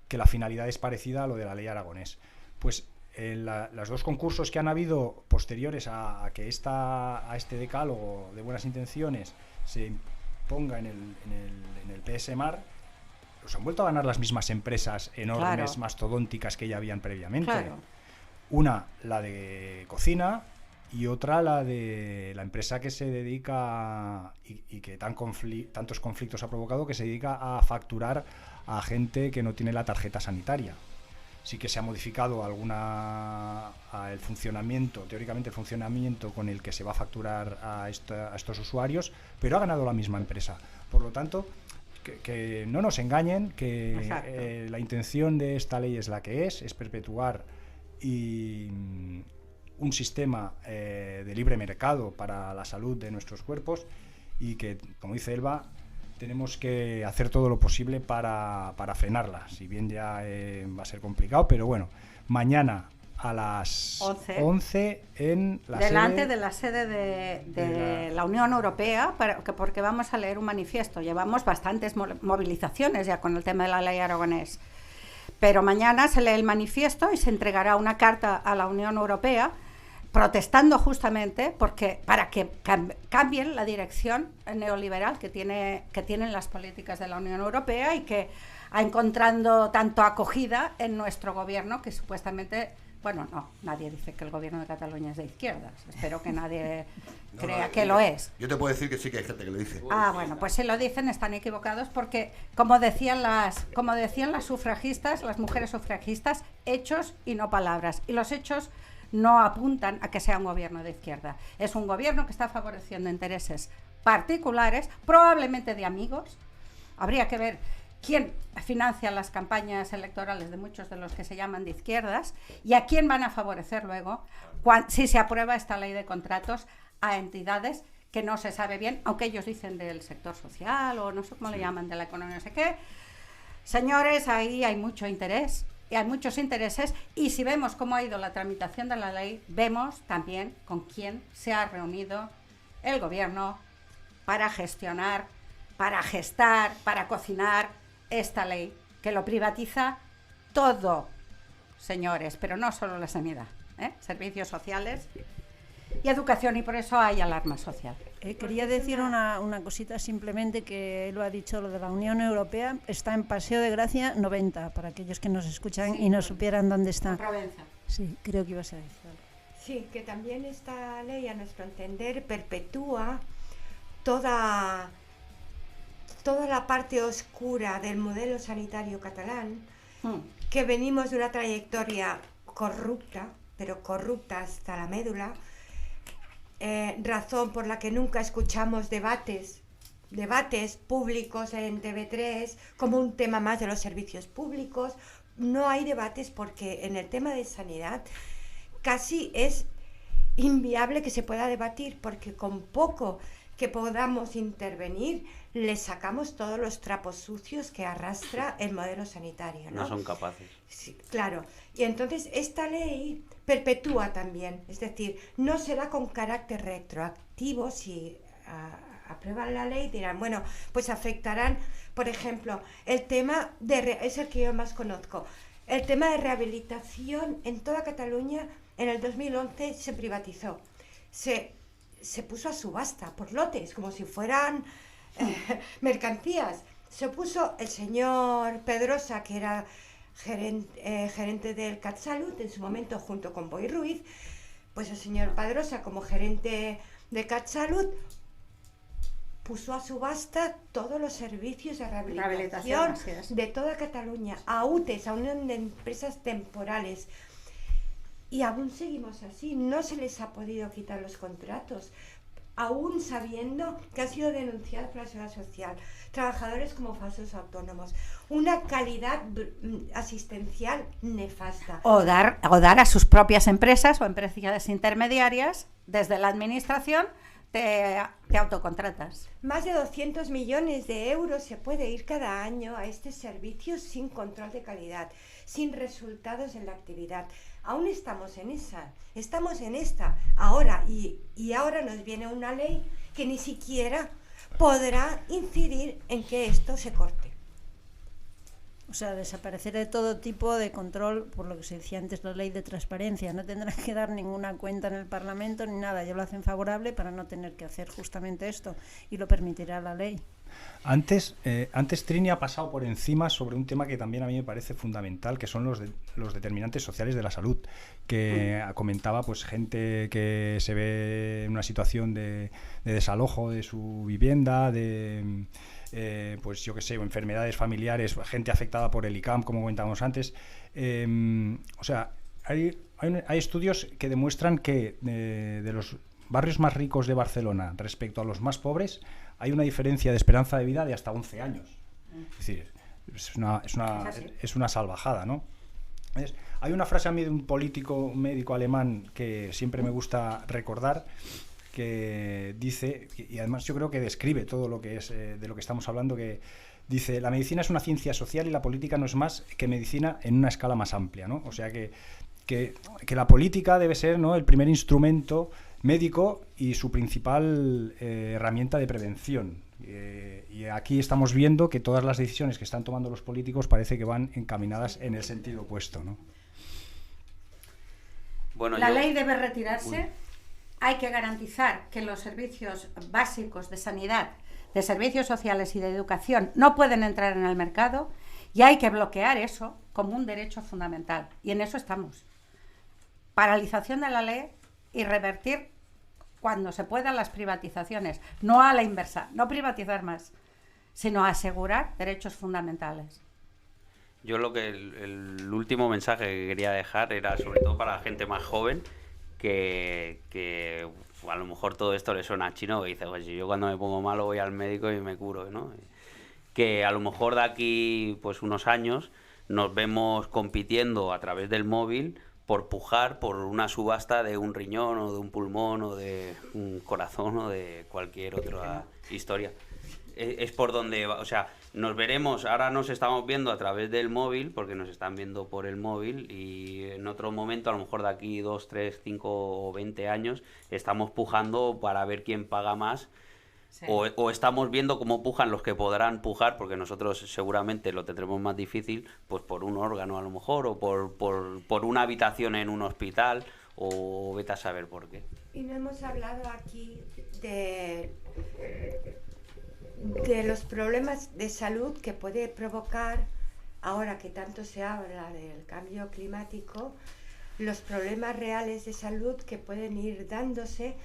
que la finalidad es parecida a lo de la ley Aragonés. Pues los dos concursos que han habido posteriores a que a este decálogo de buenas intenciones se ponga en el PS Mar, los han vuelto a ganar las mismas empresas enormes, Claro. mastodónticas que ya habían previamente. Claro. Una, la de cocina, y otra, la de la empresa que se dedica, y que tantos conflictos ha provocado, que se dedica a facturar a gente que no tiene la tarjeta sanitaria. Sí que se ha modificado el funcionamiento, teóricamente el funcionamiento con el que se va a facturar a estos usuarios, pero ha ganado la misma empresa. Por lo tanto, que no nos engañen, que la intención de esta ley es la que es perpetuar un sistema de libre mercado para la salud de nuestros cuerpos, y que, como dice Elba, tenemos que hacer todo lo posible para frenarla, si bien ya va a ser complicado, pero bueno, mañana a las 11 en la delante sede de la sede de la Unión Europea, porque vamos a leer un manifiesto. Llevamos bastantes movilizaciones ya con el tema de la ley Aragonés, pero mañana se lee el manifiesto y se entregará una carta a la Unión Europea protestando justamente para que cambien la dirección neoliberal que tienen las políticas de la Unión Europea, y que ha encontrado tanto acogida en nuestro gobierno, que supuestamente, bueno, no, nadie dice que el gobierno de Cataluña es de izquierdas, espero que nadie crea que lo es. Yo te puedo decir que sí, que hay gente que lo dice. Ah, bueno, pues si lo dicen están equivocados, porque como decían las sufragistas, las mujeres sufragistas, hechos y no palabras, y los hechos no apuntan a que sea un gobierno de izquierda. Es un gobierno que está favoreciendo intereses particulares, probablemente de amigos. Habría que ver quién financia las campañas electorales de muchos de los que se llaman de izquierdas, y a quién van a favorecer luego si se aprueba esta ley de contratos a entidades que no se sabe bien, aunque ellos dicen del sector social o no sé cómo le llaman, de la economía, no sé qué. Señores, ahí hay mucho interés. Y hay muchos intereses, y si vemos cómo ha ido la tramitación de la ley, vemos también con quién se ha reunido el gobierno para gestionar, para gestar, para cocinar esta ley, que lo privatiza todo, señores, pero no solo la sanidad, servicios sociales y educación, y por eso hay alarma social. Quería decir una cosita, simplemente, que lo ha dicho, lo de la Unión Europea está en Paseo de Gracia 90, para aquellos que nos escuchan y no supieran dónde está. Provenza. Sí, creo que ibas a decir algo. Sí, que también esta ley, a nuestro entender, perpetúa toda la parte oscura del modelo sanitario catalán, que venimos de una trayectoria corrupta, pero corrupta hasta la médula, razón por la que nunca escuchamos debates públicos en TV3 como un tema más de los servicios públicos. No hay debates porque en el tema de sanidad casi es inviable que se pueda debatir, porque con poco que podamos intervenir le sacamos todos los trapos sucios que arrastra el modelo sanitario, ¿no? No son capaces. Sí, claro. Y entonces esta ley perpetúa también, es decir, no será con carácter retroactivo. Si aprueban la ley, dirán, bueno, pues afectarán, por ejemplo, el tema es el que yo más conozco, el tema de rehabilitación en toda Cataluña. En el 2011 se privatizó, se puso a subasta por lotes, como si fueran mercancías. Se puso el señor Pedrosa, que era gerente del CatSalut en su momento, junto con Boi Ruiz. Pues el señor Pedrosa, como gerente de CatSalut, puso a subasta todos los servicios de rehabilitación de toda Cataluña, a UTES, a Unión de Empresas Temporales. Y aún seguimos así, no se les ha podido quitar los contratos, aún sabiendo que han sido denunciados por la Seguridad Social, trabajadores como falsos autónomos, una calidad asistencial nefasta. O dar a sus propias empresas o empresas intermediarias, desde la administración, te autocontratas. Más de 200 millones de euros se puede ir cada año a este servicio sin control de calidad, sin resultados en la actividad. Aún estamos en esta ahora, y ahora nos viene una ley que ni siquiera podrá incidir en que esto se corte. O sea, desaparecer de todo tipo de control, por lo que se decía antes, la ley de transparencia. No tendrán que dar ninguna cuenta en el Parlamento ni nada. Ya lo hacen favorable para no tener que hacer justamente esto, y lo permitirá la ley. Antes Trini ha pasado por encima sobre un tema que también a mí me parece fundamental, que son los determinantes sociales de la salud, que comentaba pues gente que se ve en una situación de desalojo de su vivienda, de pues yo qué sé, enfermedades familiares, gente afectada por el ICAM, como comentábamos antes. O sea, hay estudios que demuestran que de los barrios más ricos de Barcelona respecto a los más pobres hay una diferencia de esperanza de vida de hasta 11 años. Es decir, es una salvajada, ¿no? Hay una frase a mí de un político médico alemán que siempre me gusta recordar, que dice, y además yo creo que describe todo lo que es de lo que estamos hablando, que dice: la medicina es una ciencia social y la política no es más que medicina en una escala más amplia, ¿no? O sea que la política debe ser, ¿no?, el primer instrumento médico y su principal herramienta de prevención. Y aquí estamos viendo que todas las decisiones que están tomando los políticos parece que van encaminadas en el sentido opuesto, ¿no? Bueno, la ley debe retirarse. Hay que garantizar que los servicios básicos de sanidad, de servicios sociales y de educación no pueden entrar en el mercado, y hay que bloquear eso como un derecho fundamental. Y en eso estamos. Paralización de la ley y revertir cuando se puedan las privatizaciones, no a la inversa, no privatizar más, sino asegurar derechos fundamentales. Yo el último mensaje que quería dejar era sobre todo para la gente más joven, que a lo mejor todo esto le suena chino, que dice: pues yo cuando me pongo malo voy al médico y me curo, ¿no? Que a lo mejor de aquí pues unos años nos vemos compitiendo a través del móvil por pujar por una subasta de un riñón o de un pulmón o de un corazón o de cualquier otra historia. Es por donde va, o sea, nos veremos, ahora nos estamos viendo a través del móvil, porque nos están viendo por el móvil, y en otro momento, a lo mejor de aquí 2, 3, 5 o 20 años, estamos pujando para ver quién paga más. Sí. O estamos viendo cómo pujan los que podrán pujar, porque nosotros seguramente lo tendremos más difícil, pues por un órgano a lo mejor, o por una habitación en un hospital, o vete a saber por qué. Y no hemos hablado aquí de los problemas de salud que puede provocar, ahora que tanto se habla del cambio climático, los problemas reales de salud que pueden ir dándose,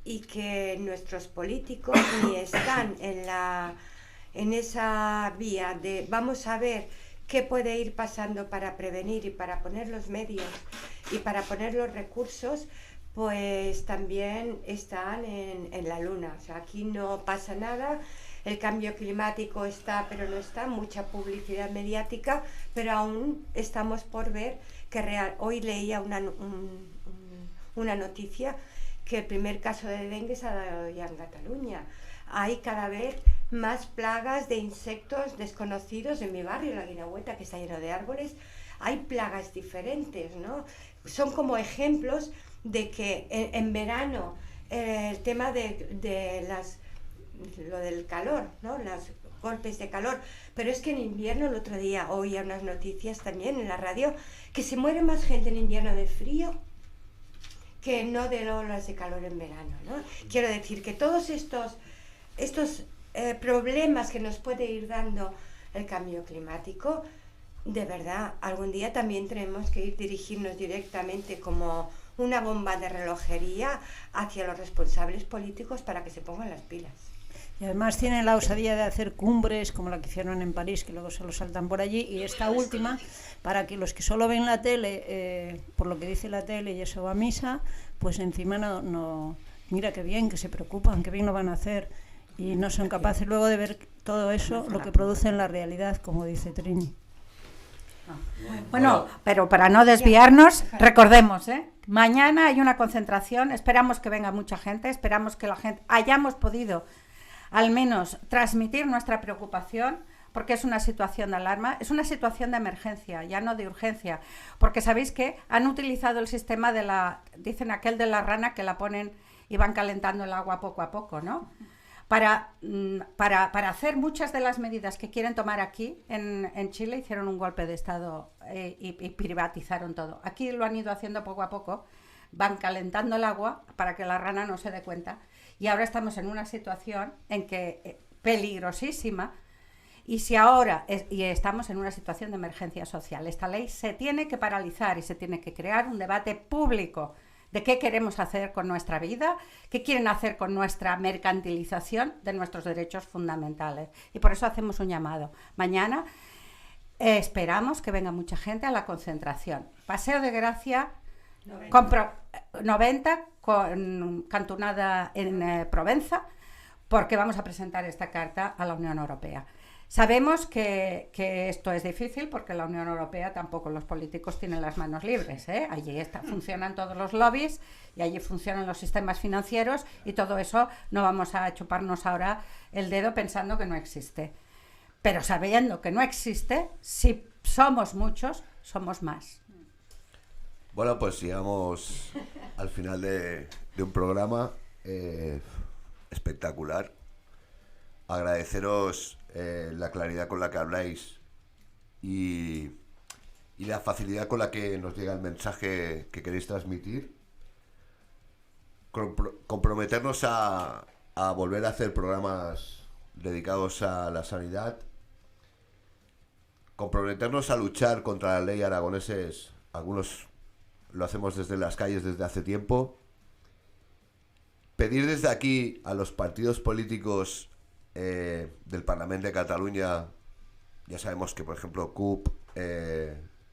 y que nuestros políticos ni están en esa vía de vamos a ver qué puede ir pasando para prevenir y para poner los medios y para poner los recursos, pues también están en la luna. O sea, aquí no pasa nada, el cambio climático está, pero no está, mucha publicidad mediática, pero aún estamos por ver que hoy leía una noticia que el primer caso de dengue se ha dado ya en Cataluña. Hay cada vez más plagas de insectos desconocidos en mi barrio, la Guinahueta, que está lleno de árboles. Hay plagas diferentes, ¿no? Son como ejemplos de que en verano el tema lo del calor, ¿no?, los golpes de calor, pero es que en invierno, el otro día oía unas noticias también en la radio, que se muere más gente en invierno de frío que no de olas de calor en verano, ¿no? Quiero decir que todos estos problemas que nos puede ir dando el cambio climático, de verdad, algún día también tenemos que dirigirnos directamente como una bomba de relojería hacia los responsables políticos para que se pongan las pilas. Y además tienen la osadía de hacer cumbres como la que hicieron en París, que luego se lo saltan por allí, y esta última, para que los que solo ven la tele, por lo que dice la tele y eso va a misa, pues encima no mira qué bien, que se preocupan, qué bien lo van a hacer, y no son capaces luego de ver todo eso, lo que produce en la realidad, como dice Trini. Bueno, pero para no desviarnos, recordemos, mañana hay una concentración, esperamos que venga mucha gente, esperamos que la gente hayamos podido al menos transmitir nuestra preocupación, porque es una situación de alarma, es una situación de emergencia, ya no de urgencia, porque sabéis que han utilizado el sistema dicen aquel de la rana, que la ponen y van calentando el agua poco a poco, ¿no? Para hacer muchas de las medidas que quieren tomar aquí en Chile, hicieron un golpe de Estado y privatizaron todo. Aquí lo han ido haciendo poco a poco, van calentando el agua para que la rana no se dé cuenta, y ahora estamos en una situación en que peligrosísima, y estamos en una situación de emergencia social. Esta ley se tiene que paralizar y se tiene que crear un debate público de qué queremos hacer con nuestra vida, qué quieren hacer con nuestra mercantilización de nuestros derechos fundamentales. Y por eso hacemos un llamado. Mañana esperamos que venga mucha gente a la concentración. Paseo de Gracia 90 con cantonada en Provenza, porque vamos a presentar esta carta a la Unión Europea. Sabemos que esto es difícil porque la Unión Europea tampoco, los políticos tienen las manos libres, Allí funcionan todos los lobbies y allí funcionan los sistemas financieros, y todo eso no vamos a chuparnos ahora el dedo pensando que no existe. Pero sabiendo que no existe, si somos muchos, somos más. Bueno, pues llegamos al final de un programa espectacular. Agradeceros la claridad con la que habláis y la facilidad con la que nos llega el mensaje que queréis transmitir. Comprometernos a volver a hacer programas dedicados a la sanidad. Comprometernos a luchar contra la ley aragoneses. Algunos lo hacemos desde las calles desde hace tiempo. Pedir desde aquí a los partidos políticos del Parlamento de Cataluña, ya sabemos que por ejemplo CUP,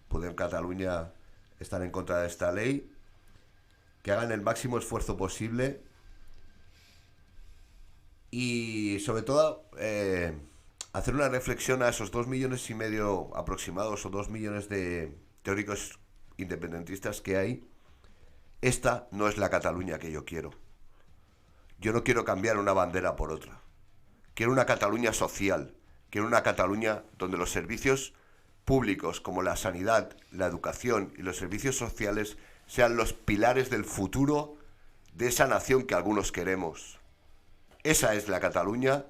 Podem Cataluña están en contra de esta ley, que hagan el máximo esfuerzo posible y sobre todo hacer una reflexión a esos 2,5 millones aproximados, o 2 millones de teóricos independentistas que hay. Esta no es la Cataluña que yo quiero. Yo no quiero cambiar una bandera por otra. Quiero una Cataluña social, quiero una Cataluña donde los servicios públicos como la sanidad, la educación y los servicios sociales sean los pilares del futuro de esa nación que algunos queremos. Esa es la Cataluña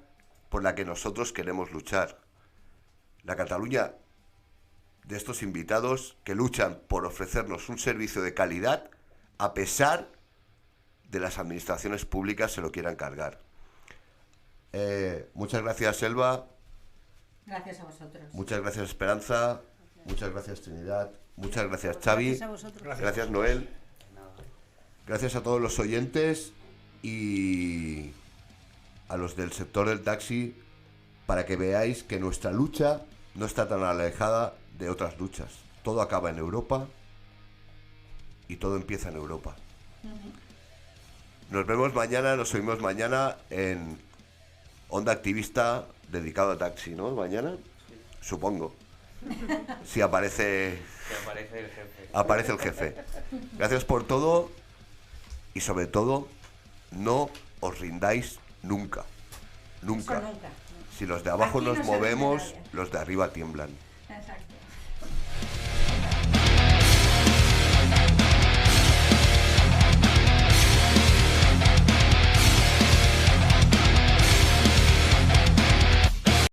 por la que nosotros queremos luchar. La Cataluña de estos invitados que luchan por ofrecernos un servicio de calidad a pesar de las administraciones públicas se lo quieran cargar. Muchas gracias, Elba. Gracias a vosotros. Muchas gracias, Esperanza. Muchas gracias, Trinidad. Muchas gracias, Xavi. Gracias a vosotros. Gracias, Noel. Gracias a todos los oyentes y a los del sector del taxi, para que veáis que nuestra lucha no está tan alejada de otras luchas. Todo acaba en Europa y todo empieza en Europa. Nos vemos mañana, nos oímos mañana en Onda Activista dedicado a taxi, ¿no? Mañana, sí. Supongo. Si aparece... Si aparece el jefe. Aparece el jefe. Gracias por todo y sobre todo, no os rindáis nunca. Nunca. Nunca. Si los de abajo Aquí nos no se movemos, rinde nadie. los de arriba tiemblan. Exacto.